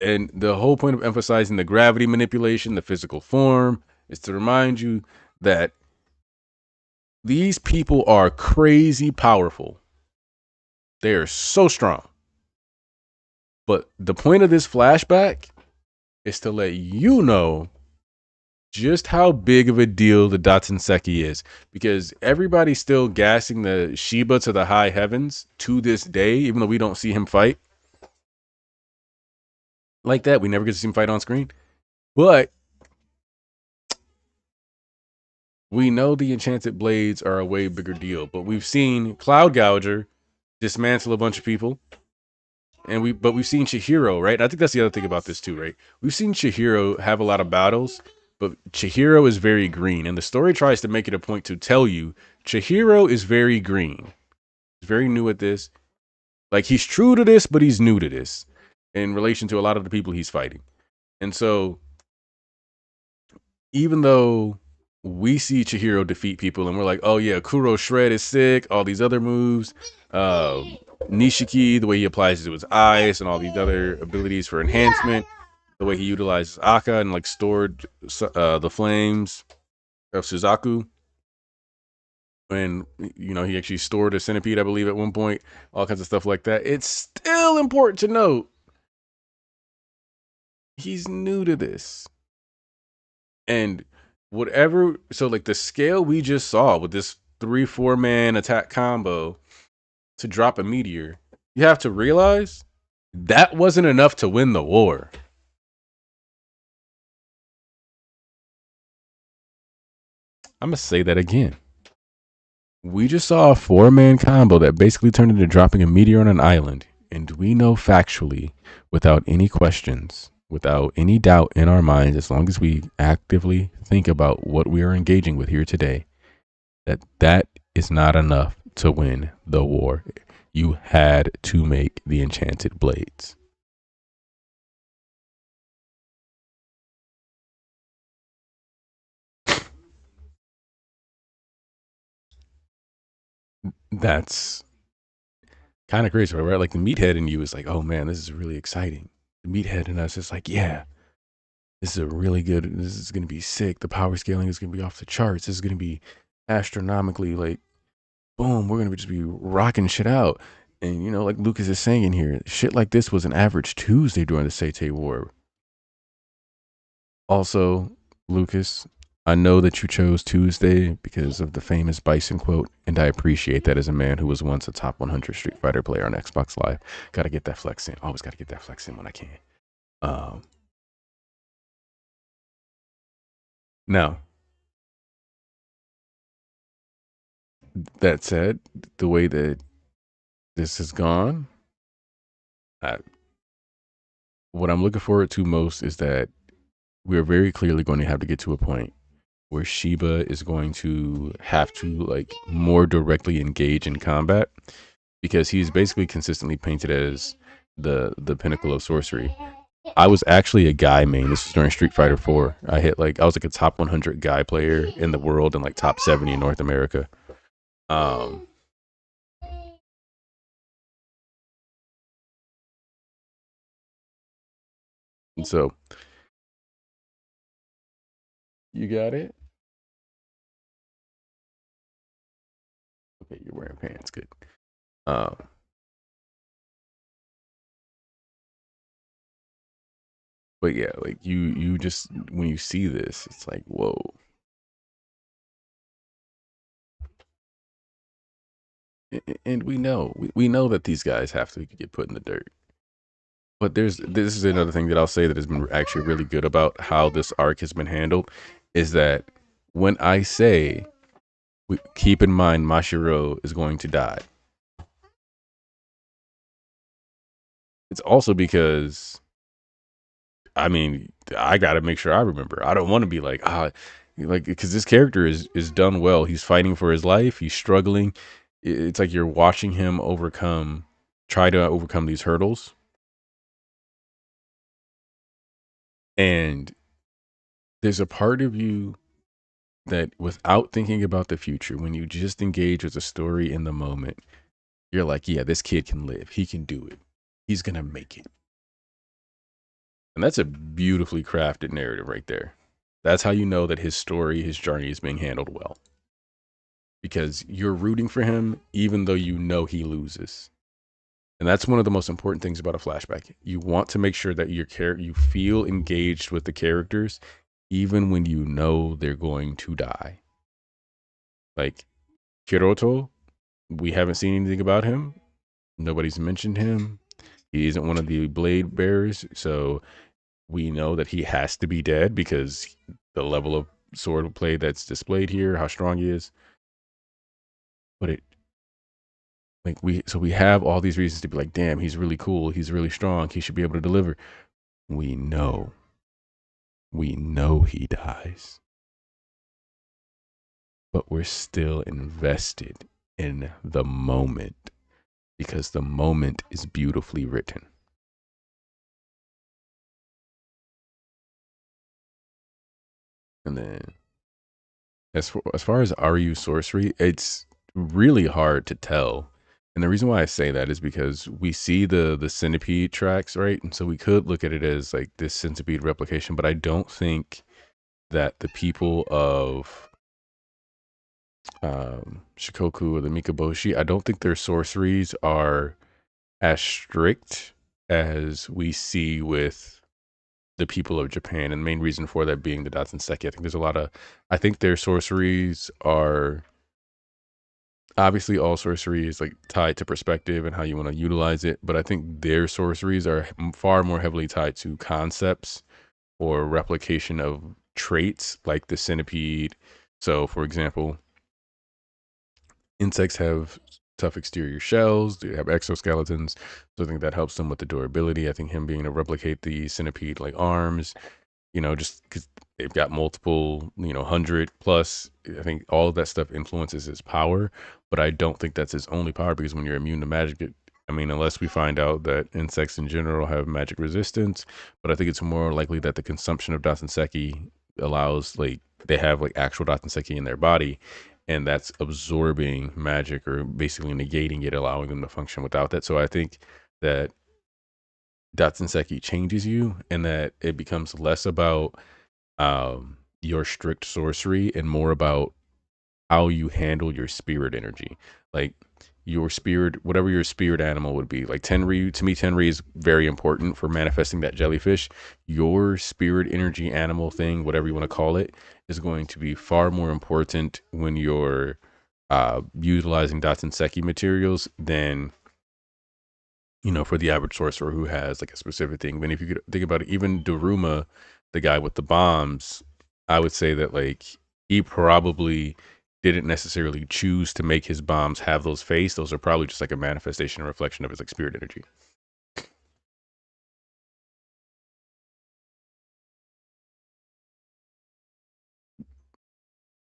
And the whole point of emphasizing the gravity manipulation, the physical form, is to remind you that these people are crazy powerful. They are so strong. But the point of this flashback is to let you know just how big of a deal the Datsenseki is, because everybody's still gassing the Shiba to the high heavens to this day, even though we don't see him fight like that. We never get to see him fight on screen. But we know the enchanted blades are a way bigger deal. But we've seen Cloud Gouger dismantle a bunch of people. And we've seen Chihiro, right? I think that's the other thing about this too, right? We've seen Chihiro have a lot of battles, but Chihiro is very green, and the story tries to make it a point to tell you Chihiro is very green. He's very new at this. Like he's true to this, but he's new to this in relation to a lot of the people he's fighting. And so even though we see Chihiro defeat people and we're like, oh yeah, Kuro Shred is sick, all these other moves, uh, Nishiki, the way he applies it to his eyes and all these other abilities for enhancement, the way he utilizes Aka and like stored the flames of Suzaku. And you know, he actually stored a centipede, I believe, at one point, all kinds of stuff like that. It's still important to note he's new to this. And whatever, so like the scale we just saw with this 3-4 man attack combo to drop a meteor, you have to realize that wasn't enough to win the war. I'm gonna say that again. We just saw a 4-man combo that basically turned into dropping a meteor on an island, and we know factually, without any questions, without any doubt in our minds, as long as we actively think about what we are engaging with here today, that that is not enough to win the war. You had to make the enchanted blades. That's kind of crazy, right? Like the meathead in you is like, oh man, this is really exciting. The meathead in us is like, yeah, this is a really good. This is going to be sick. The power scaling is going to be off the charts. This is going to be astronomically like, boom. We're going to just be rocking shit out. And you know, like Lucas is saying in here, shit like this was an average Tuesday during the Seitei War. Also, Lucas, I know that you chose Tuesday because of the famous Bison quote, and I appreciate that as a man who was once a top 100 Street Fighter player on Xbox Live. Got to get that flex in. Always got to get that flex in when I can. Um, Now, that said, the way that this has gone, I, what I'm looking forward to most is that we're very clearly going to have to get to a point where Shiba is going to have to like more directly engage in combat, because he's basically consistently painted as the pinnacle of sorcery. I was actually a guy main. This was during Street Fighter 4. I was like a top 100 guy player in the world and like top 70 in North America. Um and so you got it. Okay, you're wearing pants. Good. Um but yeah, like you just when you see this, it's like, whoa. And we know that these guys have to get put in the dirt. But this is another thing that I'll say that has been actually really good about how this arc has been handled is that when I say keep in mind Mashiro is going to die, it's also because I mean I got to make sure I remember. I don't want to be like like because this character is done well. He's fighting for his life. He's struggling. It's like you're watching him try to overcome these hurdles, and there's a part of you that without thinking about the future, when you just engage with the story in the moment, you're like, yeah, this kid can live. He can do it. He's going to make it. And that's a beautifully crafted narrative right there. That's how you know that his story, his journey is being handled well. Because you're rooting for him even though you know he loses. And that's one of the most important things about a flashback. You want to make sure that you feel engaged with the characters even when you know they're going to die. Like Kiroto, we haven't seen anything about him. Nobody's mentioned him. He isn't one of the blade bearers, so we know that he has to be dead because the level of sword play that's displayed here, how strong he is. But it we have all these reasons to be like, damn, he's really cool, he's really strong, he should be able to deliver. We know, we know he dies, but we're still invested in the moment because the moment is beautifully written. And then as far as RU sorcery, it's really hard to tell. And the reason why I say that is because we see the centipede tracks, right? And so we could look at it as like this centipede replication, but I don't think that the people of Shikoku or the Mikaboshi, I don't think their sorceries are as strict as we see with the people of Japan. And the main reason for that being the Datsenseki. I think their sorceries are obviously all sorcery is like tied to perspective and how you want to utilize it, but I think their sorceries are far more heavily tied to concepts or replication of traits like the centipede. So for example, insects have tough exterior shells, they have exoskeletons, so I think that helps them with the durability. I think him being able to replicate the centipede like arms, just because they've got multiple, 100 plus. I think all of that stuff influences his power, but I don't think that's his only power because when you're immune to magic, I mean, unless we find out that insects in general have magic resistance, but I think it's more likely that the consumption of Datsenseki allows, like, they have like actual Datsenseki in their body, and that's absorbing magic or basically negating it, allowing them to function without that. So I think that Datsenseki changes you and that it becomes less about your strict sorcery and more about how you handle your spirit energy. Like your spirit, whatever your spirit animal would be. Like Tenri, to me, Tenri is very important for manifesting that jellyfish. Your spirit energy animal thing, whatever you want to call it, is going to be far more important when you're utilizing Datsenseki materials than for the average sorcerer who has like a specific thing. But if you could think about it, even Daruma, the guy with the bombs, I would say that like he probably didn't necessarily choose to make his bombs have those face. Those are probably just like a manifestation and reflection of his like spirit energy.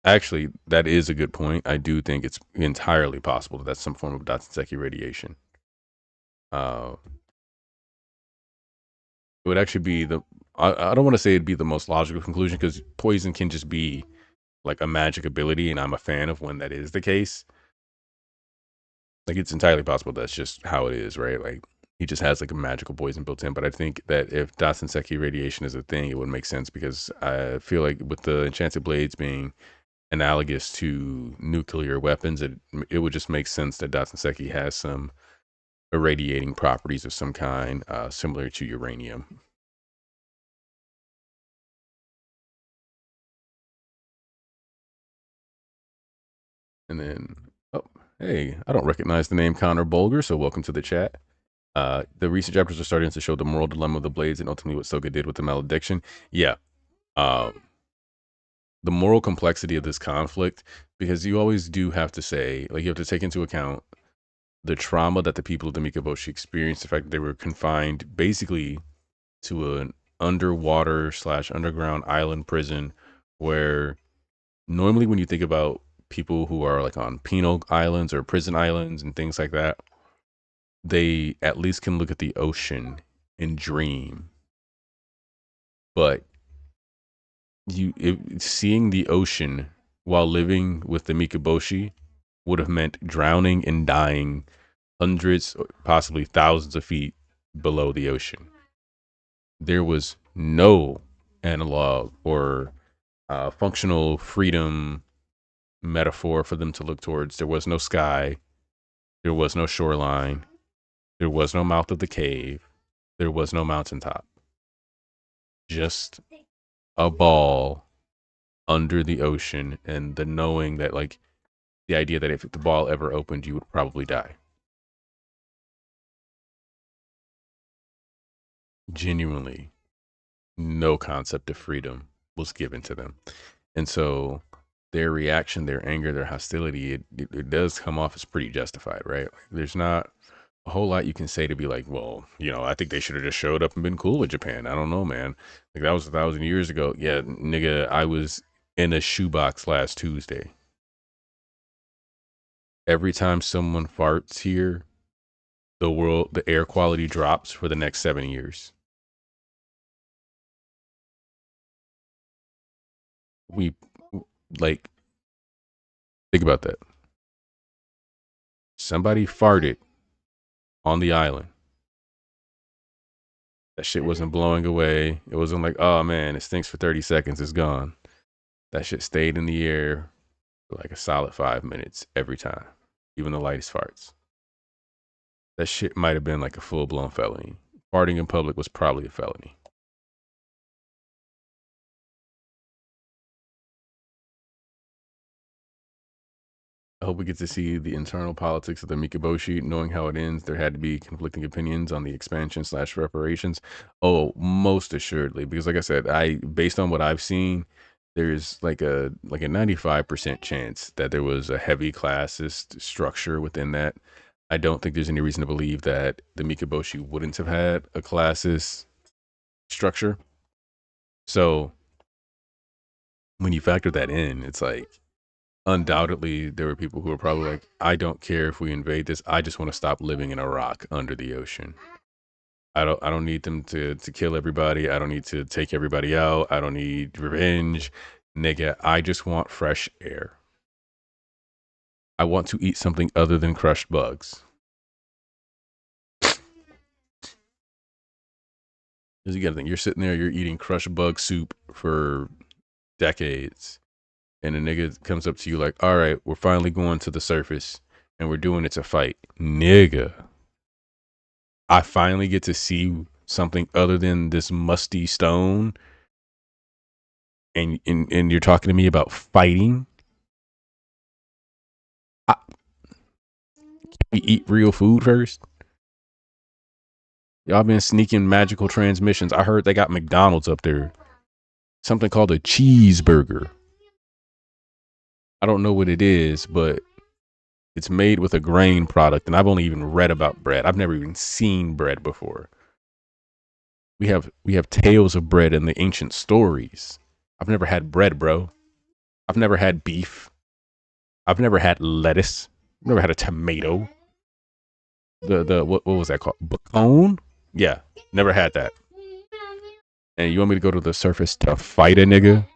Actually, that is a good point. I do think it's entirely possible that that's some form of Datsenseki radiation. Uh, it would actually be I don't want to say it'd be the most logical conclusion because poison can just be like a magic ability, and I'm a fan of when that is the case. Like it's entirely possible that's just how it is, right? Like he just has like a magical poison built in. But I think that if Datsenseki radiation is a thing, it would make sense because I feel like with the enchanted blades being analogous to nuclear weapons, it would just make sense that Datsenseki has some irradiating properties of some kind, similar to uranium. And then, oh, hey, I don't recognize the name Connor Bolger, so welcome to the chat. The recent chapters are starting to show the moral dilemma of the blades and ultimately what Soka did with the malediction. Yeah, um, the moral complexity of this conflict, because you always do have to say, like, you have to take into account the trauma that the people of the Mikaboshi experienced, the fact that they were confined basically to an underwater slash underground island prison where normally when you think about people who are like on penal islands or prison islands and things like that, they at least can look at the ocean and dream. But seeing the ocean while living with the Mikaboshi would have meant drowning and dying hundreds, possibly thousands of feet below the ocean. There was no analog or functional freedom metaphor for them to look towards. There was no sky. There was no shoreline. There was no mouth of the cave. There was no mountaintop. Just a ball under the ocean, and the knowing that, like, the idea that if the ball ever opened, you would probably die. Genuinely, no concept of freedom was given to them. And so their reaction, their anger, their hostility, it does come off as pretty justified, right? Like, there's not a whole lot you can say to be like, well, I think they should have just showed up and been cool with Japan. I don't know, man. Like, that was 1,000 years ago. Yeah, nigga, I was in a shoebox last Tuesday. Every time someone farts here, the air quality drops for the next 7 years. We, like, think about that. Somebody farted on the island. That shit wasn't blowing away. It wasn't like, oh man, it stinks for 30 seconds, it's gone. That shit stayed in the air for like a solid 5 minutes every time, even the lightest farts. That shit might have been like a full blown felony. Farting in public was probably a felony. I hope we get to see the internal politics of the Mikaboshi. Knowing how it ends, there had to be conflicting opinions on the expansion slash reparations. Oh, most assuredly, because like I said, based on what I've seen, there's like a 95% chance that there was a heavy classist structure within that. I don't think there's any reason to believe that the Mikaboshi wouldn't have had a classist structure. So when you factor that in, it's like undoubtedly there were people who were probably like, I don't care if we invade this. I just want to stop living in a rock under the ocean. I don't need them to kill everybody. I don't need to take everybody out. I don't need revenge. Nigga, I just want fresh air. I want to eat something other than crushed bugs. Because you gotta think, you're sitting there, you're eating crushed bug soup for decades. And a nigga comes up to you like, all right, we're finally going to the surface and we're doing it to fight. Nigga, I finally get to see something other than this musty stone, and you're talking to me about fighting. We eat real food first. Y'all been sneaking magical transmissions. I heard they got McDonald's up there. Something called a cheeseburger. I don't know what it is, but it's made with a grain product, and I've only even read about bread. I've never even seen bread before. We have tales of bread in the ancient stories. I've never had bread, bro. I've never had beef. I've never had lettuce. I've never had a tomato. The what was that called? Bacone? Yeah, never had that. And you want me to go to the surface to fight a nigga?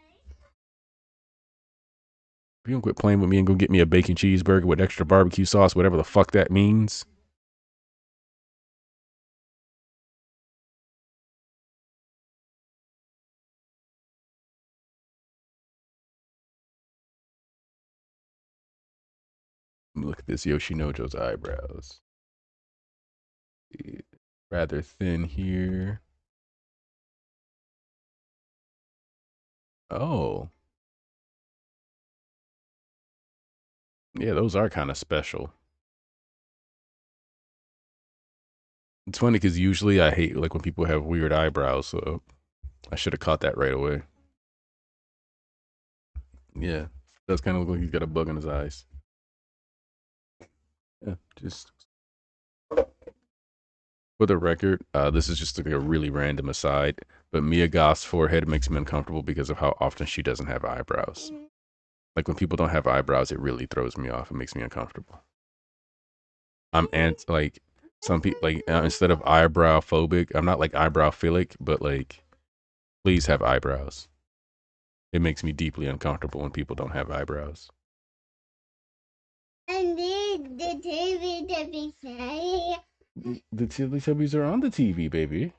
If you don't quit playing with me and go get me a bacon cheeseburger with extra barbecue sauce, whatever the fuck that means. Look at this Yoshinojo's eyebrows. Rather thin here. Oh, yeah, those are kind of special. It's funny because usually I hate like when people have weird eyebrows, so I should have caught that right away. Yeah, does kind of look like he's got a bug in his eyes. Yeah, just for the record, this is just like a really random aside, but Mia Goth's forehead makes me uncomfortable because of how often she doesn't have eyebrows. Like when people don't have eyebrows, it really throws me off. It makes me uncomfortable. I'm anti like some people like instead of eyebrow phobic, I'm not like eyebrow philic, but like please have eyebrows. It makes me deeply uncomfortable when people don't have eyebrows. And the TV to be say. The Teletubbies are on the TV, baby.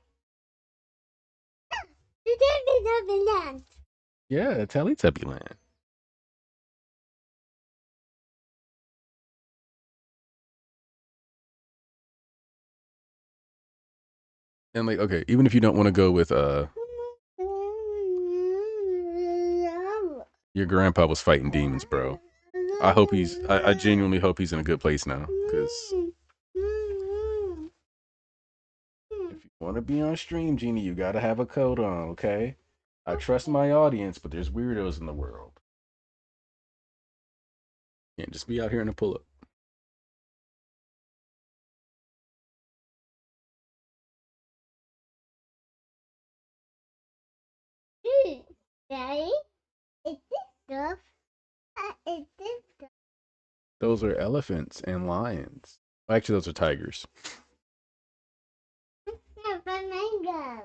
The TV to be land. Yeah, Teletubby Land. And like, okay, even if you don't want to go with your grandpa was fighting demons, bro. I genuinely hope he's in a good place now. Cause if you want to be on stream, Genie, you gotta have a coat on, okay? I trust my audience, but there's weirdos in the world. Can't just be out here in a pull up. Daddy, is this stuff? Is this stuff? Those are elephants and lions. Actually, those are tigers. No, flamingo.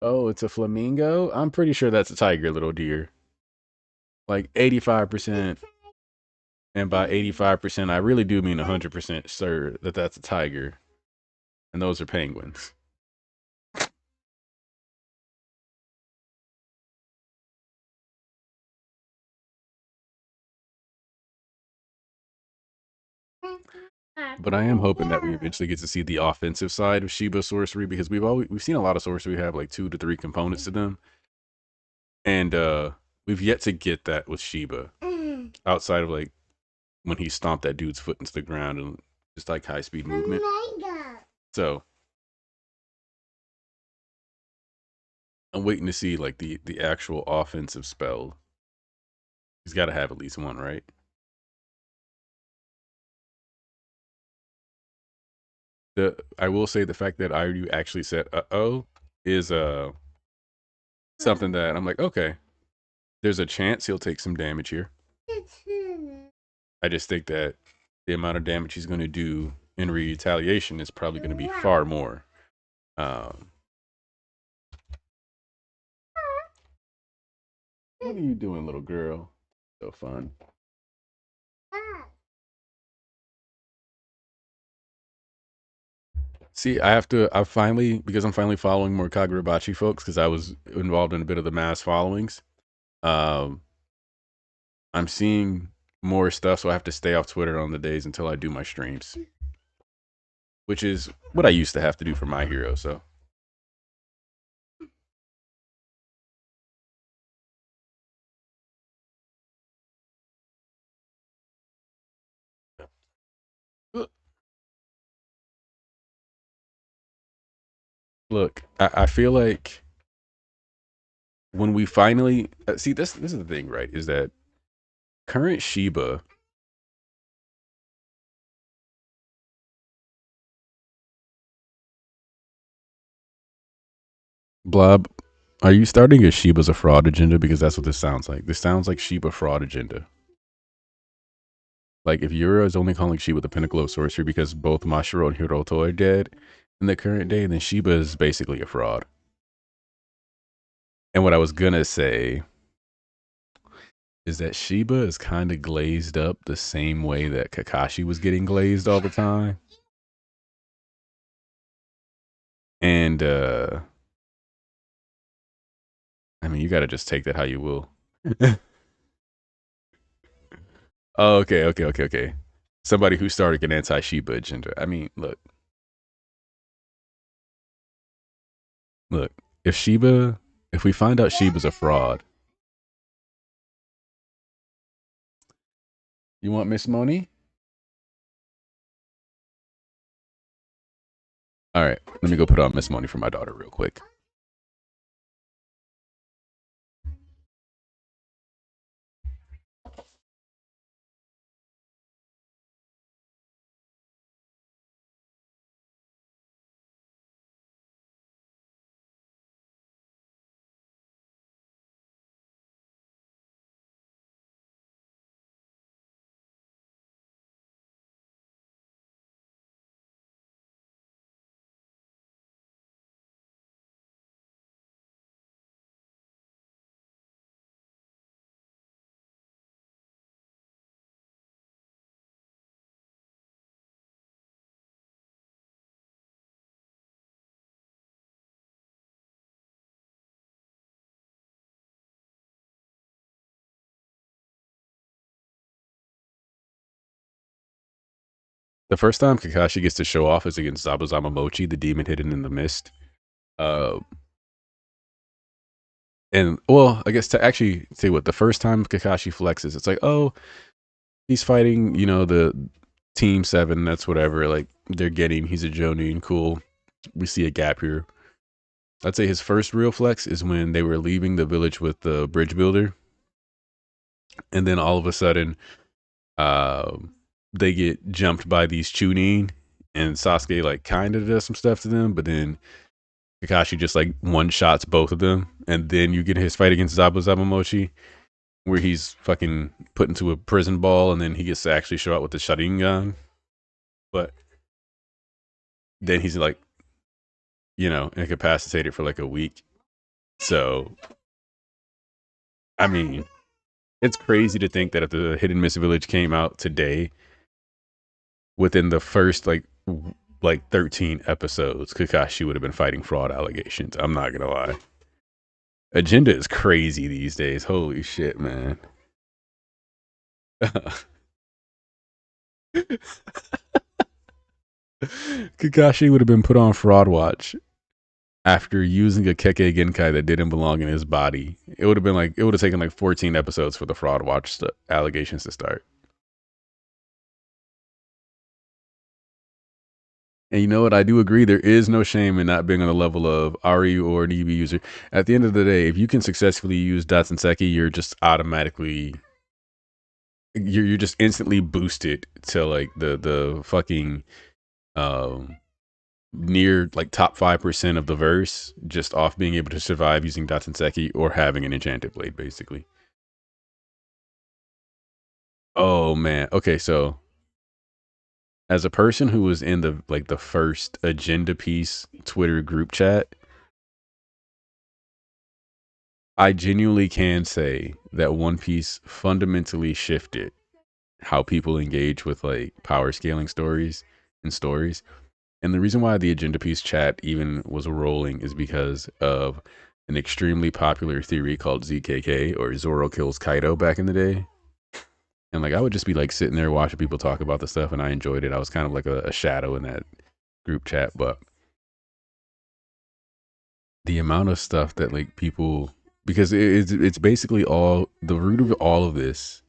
Oh, it's a flamingo? I'm pretty sure that's a tiger, little dear. Like 85%. And by 85%, I really do mean 100%, sir, that that's a tiger. And those are penguins. But I am hoping that we eventually get to see the offensive side of Shiba sorcery because we've seen a lot of sorcery have like 2 to 3 components to them. And we've yet to get that with Shiba. Outside of like when he stomped that dude's foot into the ground and just like high speed movement. So I'm waiting to see like the actual offensive spell. He's got to have at least one, right? The I will say the fact that Iryu actually said "uh-oh" is something that I'm like, okay, there's a chance he'll take some damage here. I just think that the amount of damage he's going to do in retaliation is probably going to be far more. Um, what are you doing, little girl? So fun. See, because I'm finally following more Kagurabachi folks because I was involved in a bit of the mass followings. Um, I'm seeing more stuff, so I have to stay off Twitter on the days until I do my streams, which is what I used to have to do for My Hero. So look, I feel like when we finally see this is the thing, right? Is that current Shiba Blob, are you starting a Shiba's a fraud agenda? Because that's what this sounds like. This sounds like Shiba fraud agenda. Like if Yura is only calling Shiba the pinnacle of sorcery because both Mashiro and Hiroto are dead in the current day, then Shiba is basically a fraud. And what I was gonna say is that Shiba is kind of glazed up the same way that Kakashi was getting glazed all the time. And I mean, you got to just take that how you will. Oh, okay. Somebody who started an anti-Shiba agenda. I mean, look. If we find out Shiba's a fraud, you want Miss Money? All right, let me go put on Miss Money for my daughter real quick. The first time Kakashi gets to show off is against Zabuzama Mochi, the demon hidden in the mist. Uh, and well, I guess to actually say what the first time Kakashi flexes, it's like, oh, he's fighting, the Team Seven. That's whatever. Like they're getting, he's a Jonin. Cool. We see a gap here. I'd say his first real flex is when they were leaving the village with the bridge builder, and then all of a sudden, they get jumped by these Chunin, and Sasuke like kind of does some stuff to them, but then Kakashi just like one shots both of them, and then you get his fight against Zabu Mochi, where he's fucking put into a prison ball, and then he gets to actually show out with the Sharingan, but then he's like, incapacitated for like a week. So, I mean, it's crazy to think that if the Hidden Mist Village came out today, within the first like 13 episodes, Kakashi would have been fighting fraud allegations. I'm not gonna lie. Agenda is crazy these days. Holy shit, man. Kakashi would have been put on fraud watch after using a Keke Genkai that didn't belong in his body. It would have been like it would have taken like 14 episodes for the fraud watch allegations to start. And you know what? I do agree. There is no shame in not being on the level of Ari or an EV user. At the end of the day, if you can successfully use Datsenseki, you're just automatically you're just instantly boosted to like the fucking um near like top 5% of the verse just off being able to survive using Datsenseki or having an enchanted blade, basically. Oh man. Okay, so as a person who was in the first agenda piece Twitter group chat, I genuinely can say that One Piece fundamentally shifted how people engage with like power scaling stories and stories. And the reason why the agenda piece chat even was rolling is because of an extremely popular theory called ZKK, or Zoro kills Kaido, back in the day. And like I would just be like sitting there watching people talk about the stuff, and I enjoyed it. I was kind of like a shadow in that group chat, but the amount of stuff that like people, because it's basically all the root of all of this,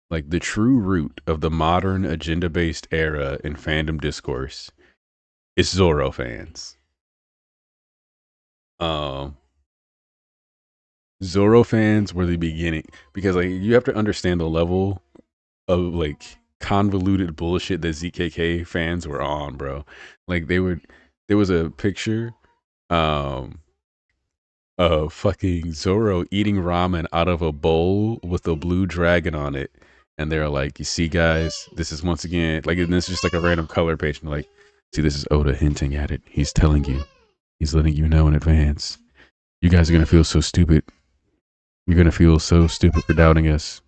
like the true root of the modern agenda based era in fandom discourse is Zoro fans. Um, Zoro fans were the beginning, because like you have to understand the level of like convoluted bullshit that ZKK fans were on, bro. Like there was a picture um of fucking Zoro eating ramen out of a bowl with a blue dragon on it. And they're like, you see, guys, this is once again like, and this is just like a random color page. And like, see, this is Oda hinting at it. He's telling you, he's letting you know in advance. You guys are gonna feel so stupid. You're gonna feel so stupid for doubting us.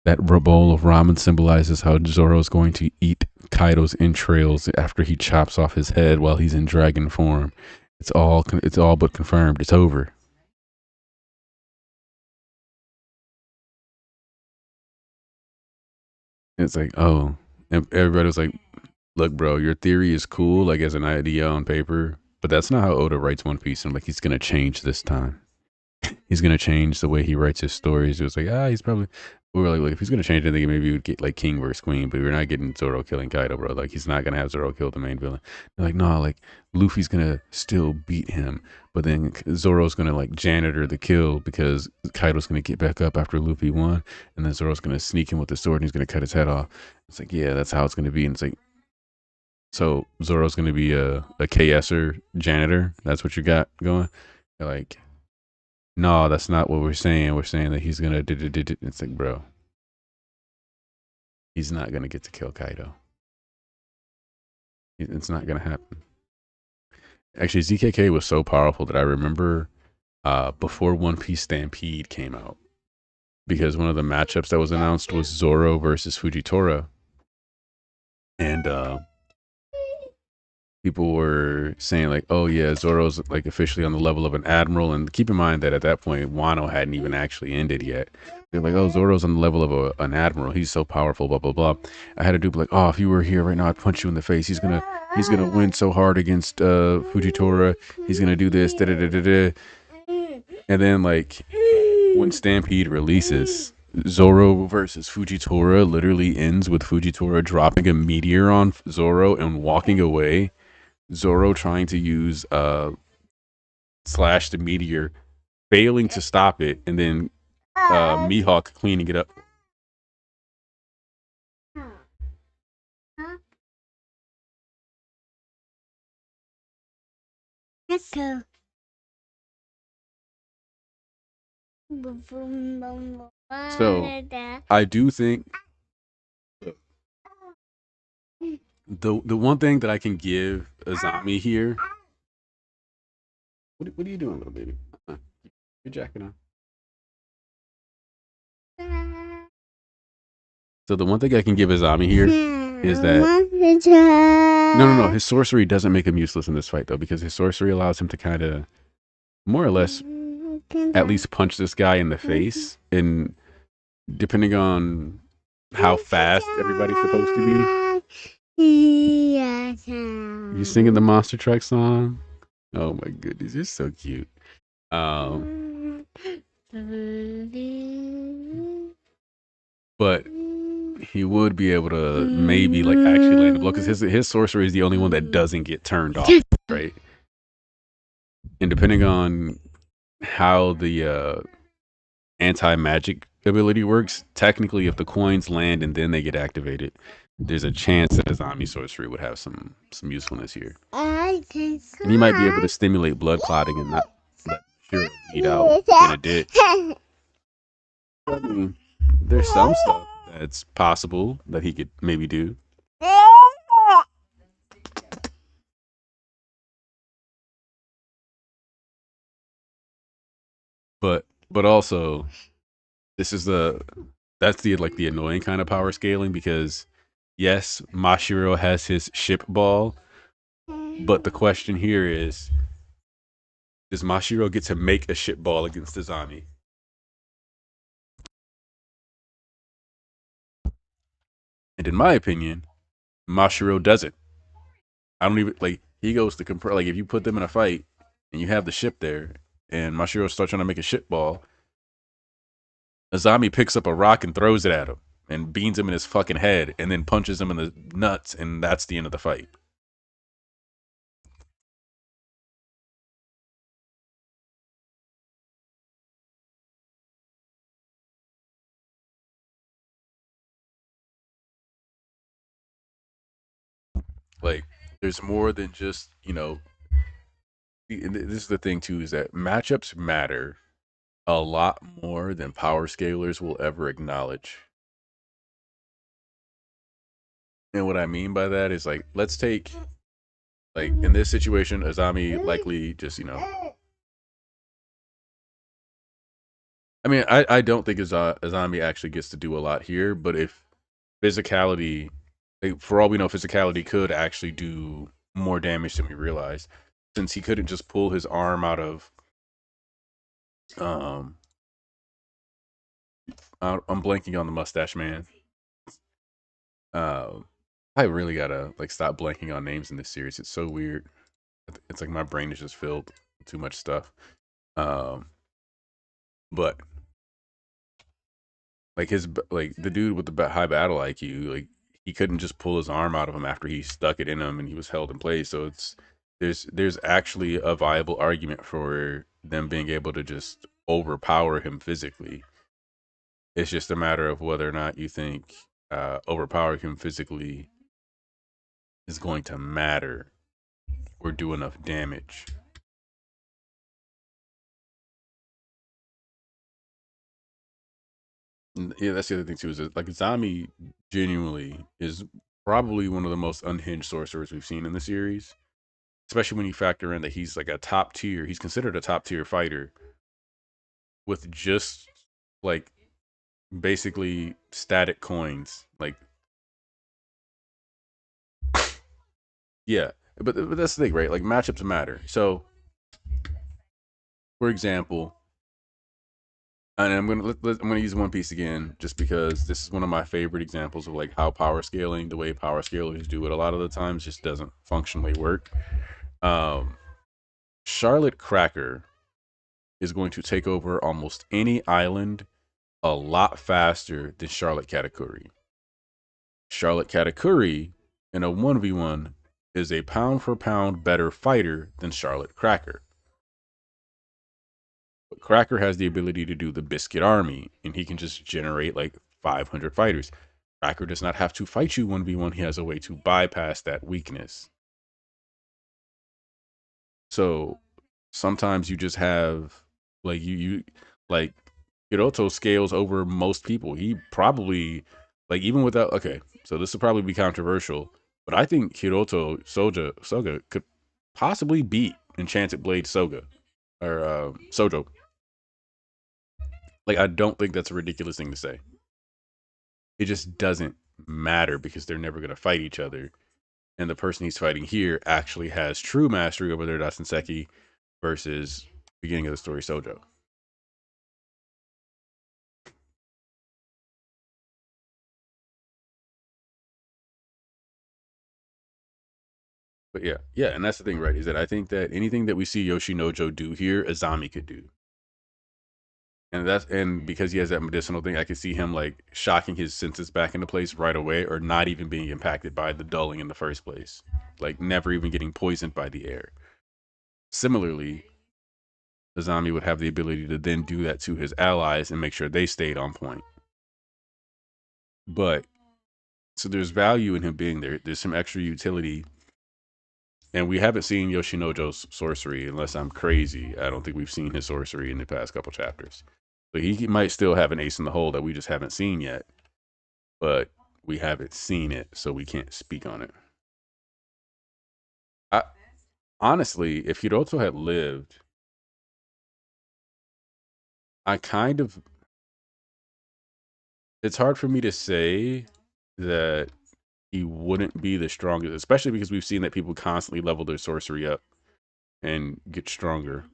That bowl of ramen symbolizes how Zoro is going to eat Kaido's entrails after he chops off his head while he's in dragon form. It's all but confirmed. It's over. It's like, oh, and everybody was like, look, bro, your theory is cool, like as an idea on paper, but that's not how Oda writes One Piece. And like, he's gonna change this time. he's gonna change the way he writes his stories. It was like, he's probably. We were like, look, if he's gonna change anything, maybe we'd get like King versus Queen, but we're not getting Zoro killing Kaido, bro. Like, he's not gonna have Zoro kill the main villain. They're like, no, like Luffy's gonna still beat him, but then Zoro's gonna like janitor the kill because Kaido's gonna get back up after Luffy won, and then Zoro's gonna sneak him with the sword and he's gonna cut his head off. It's like, yeah, that's how it's gonna be. And it's like, so Zoro's gonna be a KSer janitor. That's what you got going. They're like, no, that's not what we're saying. We're saying that he's gonna. It's like, bro, he's not gonna get to kill Kaido. It's not gonna happen. Actually, ZKK was so powerful that I remember before One Piece Stampede came out, because one of the matchups that was announced was Zoro versus Fujitora, and people were saying like, "Oh yeah, Zoro's like officially on the level of an admiral." And keep in mind that at that point, Wano hadn't even actually ended yet. They're like, "Oh, Zoro's on the level of an admiral. He's so powerful." Blah blah blah. I had a dude be like, "Oh, if you were here right now, I'd punch you in the face. He's gonna win so hard against Fujitora. He's gonna do this." Da da da da da. And then like when Stampede releases, Zoro versus Fujitora literally ends with Fujitora dropping a meteor on Zoro and walking away. Zoro trying to use slash the meteor, failing to stop it, and then Mihawk cleaning it up. Let's go. So I do think the one thing that I can give Azami here. What are you doing, little baby? You're jacking on. So the one thing I can give Azami here is that no. His sorcery doesn't make him useless in this fight though, because his sorcery allows him to kind of more or less at least punch this guy in the face, and depending on how fast everybody's supposed to be. You singing the Monster Truck song? Oh my goodness, you're so cute. But he would be able to maybe like actually land a blow, because his sorcery is the only one that doesn't get turned off, right? And depending on how the anti-magic ability works, technically if the coins land and then they get activated, there's a chance that Azami sorcery would have some usefulness here. And he might be able to stimulate blood clotting and not let Shiro bleed out in a ditch. I mean, there's some stuff that's possible that he could maybe do. But also this is that's the like the annoying kind of power scaling, because yes, Mashiro has his ship ball, but the question here is, does Mashiro get to make a ship ball against Azami? And in my opinion, Mashiro doesn't. I don't even like, he goes to compare, like if you put them in a fight and you have the ship there and Mashiro starts trying to make a ship ball, Azami picks up a rock and throws it at him and beans him in his fucking head and then punches him in the nuts, and that's the end of the fight. Like, there's more than just, and this is the thing too, is that matchups matter a lot more than power scalers will ever acknowledge. And what I mean by that is, like, let's take, like, in this situation, Azami likely just, I mean, I don't think Azami actually gets to do a lot here, but if physicality, like, for all we know, physicality could actually do more damage than we realize, since he couldn't just pull his arm out of, um, I'm blanking on the mustache man. Uh, I really gotta like stop blanking on names in this series. It's so weird. It's like my brain is just filled with too much stuff. Um, But like like the dude with the high battle IQ, like he couldn't just pull his arm out of him after he stuck it in him and he was held in place. So there's actually a viable argument for them being able to just overpower him physically. It's just a matter of whether or not you think overpowering him physically is going to matter or do enough damage. Yeah, that's the other thing too. Is that, like Zami genuinely is probably one of the most unhinged sorcerers we've seen in the series. Especially when you factor in that he's like a top tier. He's considered a top tier fighter with just like basically static coins. Like yeah, but that's the thing, right? Like matchups matter. So for example, and I'm gonna use One Piece again, just because this is one of my favorite examples of like how power scaling, the way power scalers do it, a lot of the times just doesn't functionally work. Um, Charlotte Cracker is going to take over almost any island a lot faster than Charlotte Katakuri. Charlotte Katakuri in a 1v1 is a pound for pound better fighter than Charlotte Cracker. But Cracker has the ability to do the Biscuit Army, and he can just generate like 500 fighters. Cracker does not have to fight you 1v1. He has a way to bypass that weakness. So sometimes you just have like you like Hiroto scales over most people. He probably like even without okay, so this will probably be controversial, but I think Hiroto Soga could possibly beat Enchanted Blade Soga or Sojo. Like I don't think that's a ridiculous thing to say. It just doesn't matter because they're never gonna fight each other. And the person he's fighting here actually has true mastery over their Dasanseki versus beginning of the story Sojo. But yeah, yeah, and that's the thing, right? Is that I think that anything that we see Yoshinojo do here, Azami could do, and because he has that medicinal thing, I could see him like shocking his senses back into place right away, or not even being impacted by the dulling in the first place, like never even getting poisoned by the air. Similarly, Azami would have the ability to then do that to his allies and make sure they stayed on point. But so there's value in him being there. There's some extra utility. And we haven't seen Yoshinojo's sorcery unless I'm crazy. I don't think we've seen his sorcery in the past couple chapters. So he might still have an ace in the hole that we just haven't seen yet. But we haven't seen it, so we can't speak on it. I, honestly, if Hiroto had lived, I kind of. It's hard for me to say that he wouldn't be the strongest, especially because we've seen that people constantly level their sorcery up and get stronger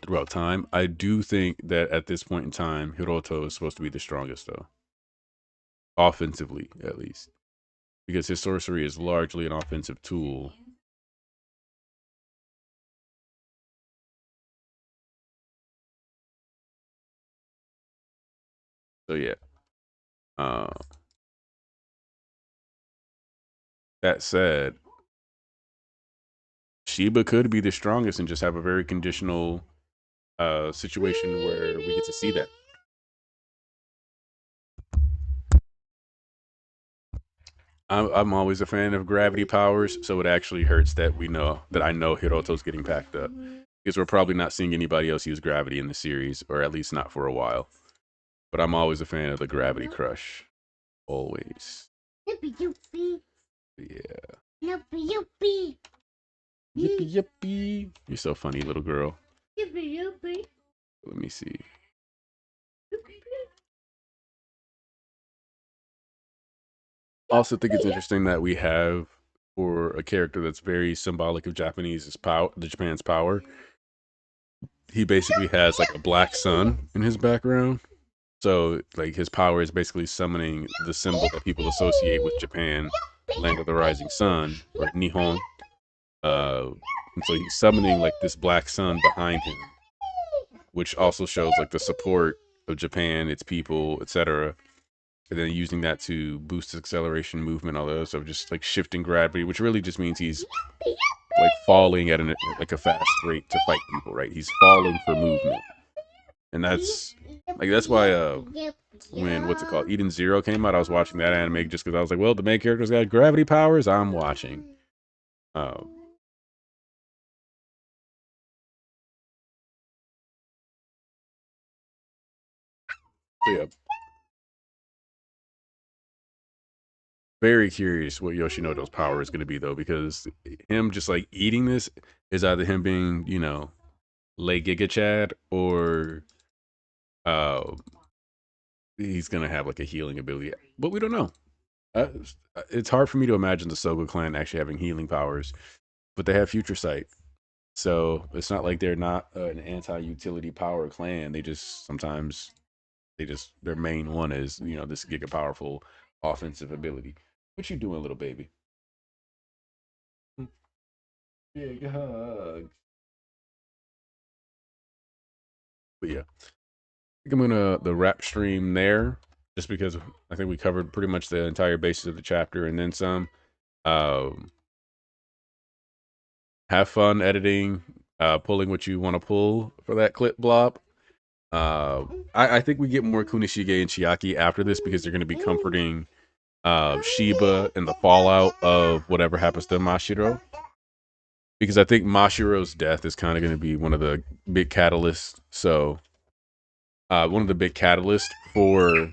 throughout time. I do think that at this point in time, Hiroto is supposed to be the strongest, though, offensively at least, because his sorcery is largely an offensive tool. So yeah. Uh, that said, Shiba could be the strongest and just have a very conditional situation where we get to see that. I'm always a fan of gravity powers, so it actually hurts that I know Hiroto's getting packed up because we're probably not seeing anybody else use gravity in the series, or at least not for a while. But I'm always a fan of the gravity crush, always. Yippee yippee. Yeah, Yippee yippee. yippee yippee! You're so funny, little girl. Yippee yippee. Let me see. Also, think it's interesting that we have for a character that's very symbolic of Japanese's power, the Japan's power. He basically has like a black sun in his background. So, like, his power is basically summoning the symbol that people associate with Japan, land of the rising sun, or Nihon. And so he's summoning like this black sun behind him, which also shows like the support of Japan, its people, etc. And then using that to boost acceleration, movement, all those. So just like shifting gravity, which really just means he's like falling at like a fast rate to fight people, right? He's falling for movement, and that's why when what's it called, Eden Zero came out, I was watching that anime just because I was like, well, the main character's got gravity powers. I'm watching. Uh, so yeah, very curious what Yoshinoto's power is going to be though, because him just like eating this is either him being, late Giga Chad, or uh, he's going to have like a healing ability, but we don't know. Uh, it's hard for me to imagine the Soga clan actually having healing powers, but they have future sight. So it's not like they're not an anti-utility power clan. They just sometimes their main one is this giga powerful offensive ability. What you doing, little baby? Big hug. But yeah, I think I'm gonna the rap stream there, just because I think we covered pretty much the entire basis of the chapter and then some. Um, have fun editing, pulling what you want to pull for that clip blob. Uh, I think we get more Kunishige and Chiaki after this because they're going to be comforting Shiba and the fallout of whatever happens to Mashiro. Because I think Mashiro's death is kind of going to be one of the big catalysts. So, one of the big catalysts for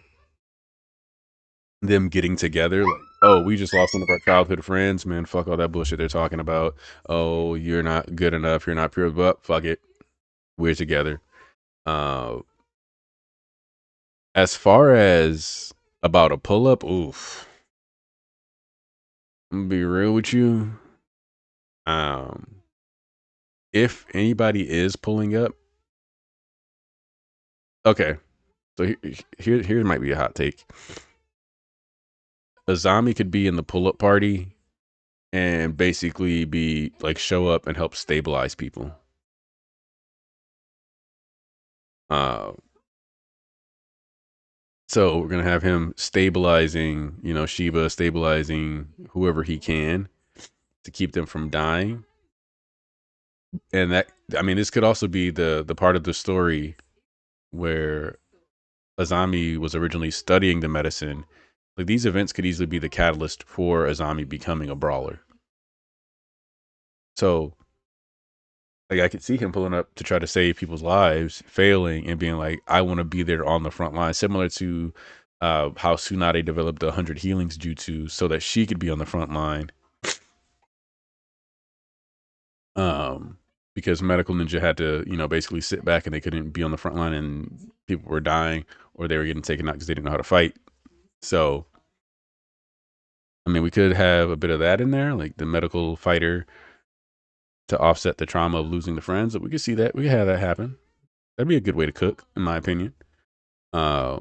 them getting together. Like, oh, we just lost one of our childhood friends. Man, fuck all that bullshit they're talking about. Oh, you're not good enough. You're not pure, but fuck it. We're together. Uh, as far as about a pull up, oof. I'm gonna be real with you. Um, if anybody is pulling up, okay. So here might be a hot take. Azami could be in the pull up party and basically be like show up and help stabilize people. Uh, so we're gonna have him stabilizing, Shiba stabilizing whoever he can to keep them from dying. And that, I mean, this could also be the part of the story where Azami was originally studying the medicine. Like these events could easily be the catalyst for Azami becoming a brawler. So like I could see him pulling up to try to save people's lives, failing and being like, I want to be there on the front line, similar to how Tsunade developed the 100 healings jutsu so that she could be on the front line. Um, because Medical Ninja had to, basically sit back and they couldn't be on the front line and people were dying or they were getting taken out because they didn't know how to fight. So, I mean, we could have a bit of that in there, like the medical fighter to offset the trauma of losing the friends. But we could see that. We could have that happen. That'd be a good way to cook, in my opinion. Uh,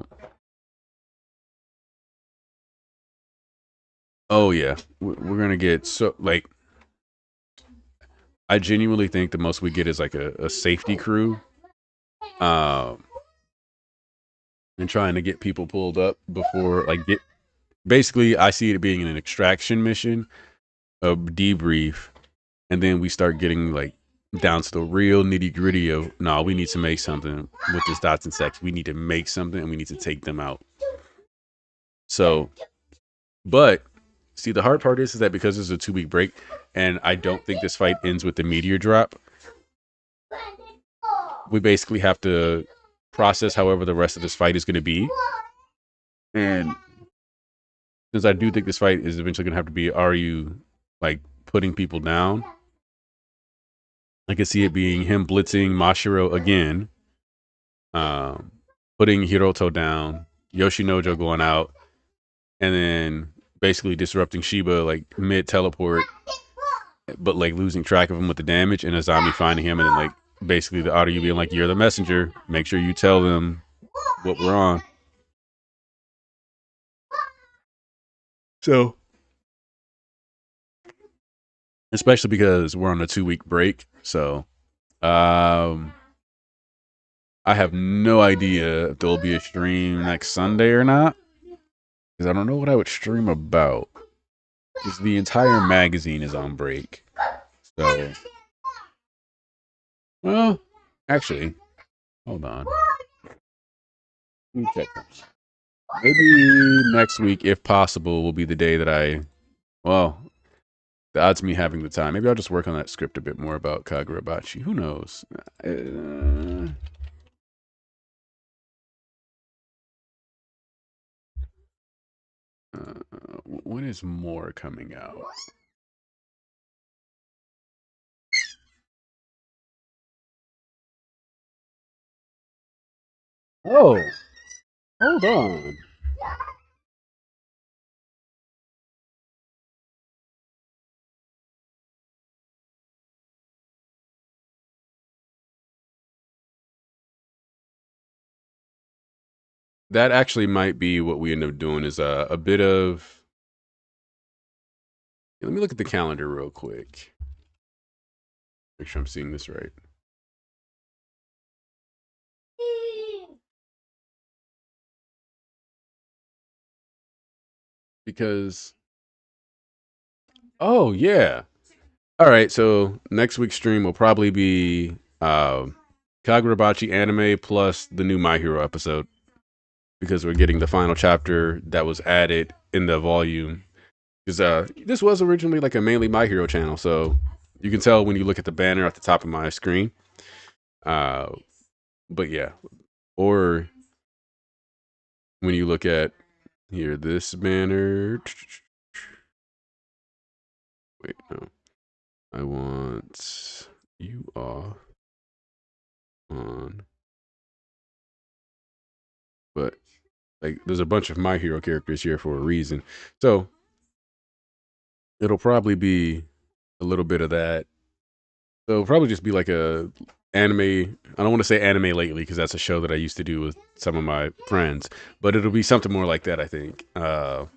oh yeah, we're gonna get so like I genuinely think the most we get is like a safety crew, um, and trying to get people pulled up before like get. Basically, I see it being an extraction mission, a debrief, and then we start getting like down to the real nitty gritty of no, we need to make something with this dots and sex. We need to make something and we need to take them out. So, but see, the hard part is that because it's a 2 week break, and I don't think this fight ends with the meteor drop. We basically have to process however the rest of this fight is going to be. And since I do think this fight is eventually going to have to be, are you like putting people down? I can see it being him blitzing Mashiro again, um, putting Hiroto down, Yoshinojo going out, and then basically disrupting Shiba like mid teleport, but like losing track of him with the damage, and Azami finding him, and then like basically the audio being like, "You're the messenger. Make sure you tell them what we're on." So, especially because we're on a 2 week break, so um, I have no idea if there'll be a stream next Sunday or not, because I don't know what I would stream about. Because the entire magazine is on break. So, well, actually, hold on. Let me check. Maybe next week, if possible, will be the day that well, the odds of me having the time. Maybe I'll just work on that script a bit more about Kagurabachi. Who knows? When is more coming out? Oh, hold on. That actually might be what we end up doing is a bit of. Let me look at the calendar real quick. Make sure I'm seeing this right. Because, oh, yeah. All right, so next week's stream will probably be Kagurabachi anime plus the new My Hero episode because we're getting the final chapter that was added in the volume. Because this was originally like a mainly My Hero channel, so you can tell when you look at the banner at the top of my screen. Uh, but yeah, or when you look at here, this banner. Wait, no. I want you off on. But like there's a bunch of My Hero characters here for a reason. So it'll probably be a little bit of that. So it'll probably just be like a anime. I don't want to say anime lately because that's a show that I used to do with some of my friends, but it'll be something more like that, I think. So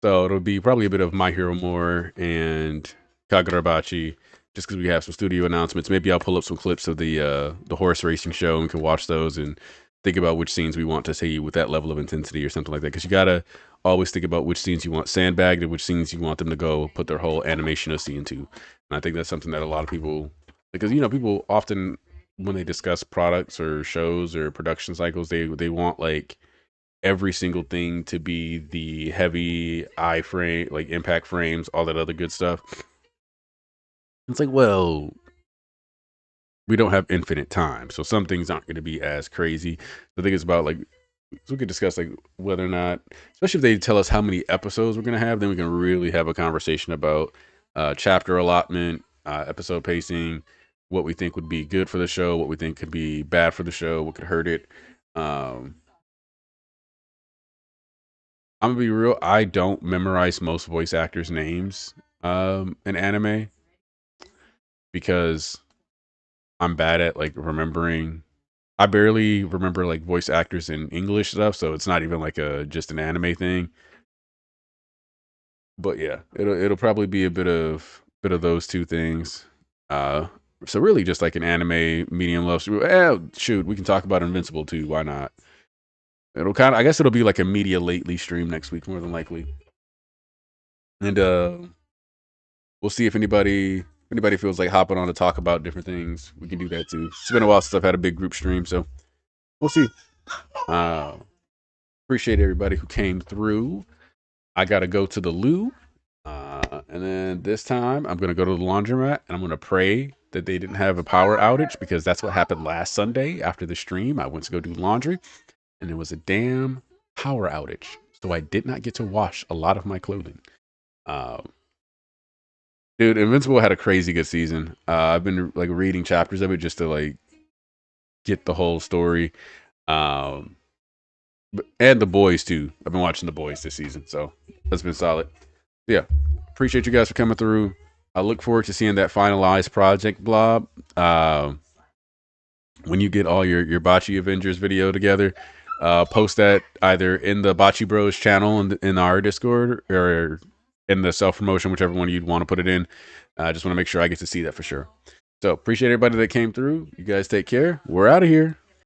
it'll be probably a bit of My Hero more and Kagurabachi, just because we have some studio announcements. Maybe I'll pull up some clips of the horse racing show and we can watch those and think about which scenes we want to see with that level of intensity or something like that. Because you gotta always think about which scenes you want sandbagged and which scenes you want them to go put their whole animation of scene into. And I think that's something that a lot of people, because people often when they discuss products or shows or production cycles, they want like every single thing to be the heavy iframe, like impact frames, all that other good stuff. It's like, well, we don't have infinite time, so some things aren't going to be as crazy. The thing is about like, so we could discuss like whether or not, especially if they tell us how many episodes we're going to have, then we can really have a conversation about chapter allotment, episode pacing, what we think would be good for the show, what we think could be bad for the show, what could hurt it. Um, I'm gonna be real. I don't memorize most voice actors' names in anime because I'm bad at like remembering. I barely remember like voice actors in English stuff, so it's not even like a just an anime thing. But yeah, it'll probably be a bit of those two things. Uh, so really just like an anime medium love. Shoot, we can talk about Invincible too. Why not? It'll kind of. I guess it'll be like a media lately stream next week, more than likely. And we'll see if anybody feels like hopping on to talk about different things. We can do that too. It's been a while since I've had a big group stream, so we'll see. Uh, Appreciate everybody who came through. I gotta go to the loo, and then this time I'm gonna go to the laundromat and I'm gonna pray that they didn't have a power outage because that's what happened last Sunday after the stream. I went to go do laundry and there was a damn power outage, so I did not get to wash a lot of my clothing. Um, Dude, Invincible had a crazy good season. I've been like reading chapters of it just to like get the whole story. Um, and the boys too. I've been watching the boys this season, so that's been solid. Yeah, appreciate you guys for coming through. I look forward to seeing that finalized project blob. When you get all your Bocce Avengers video together, post that either in the Bocce Bros channel in our Discord or in the self promotion, whichever one you'd want to put it in. I just want to make sure I get to see that for sure. So appreciate everybody that came through. You guys take care. We're out of here.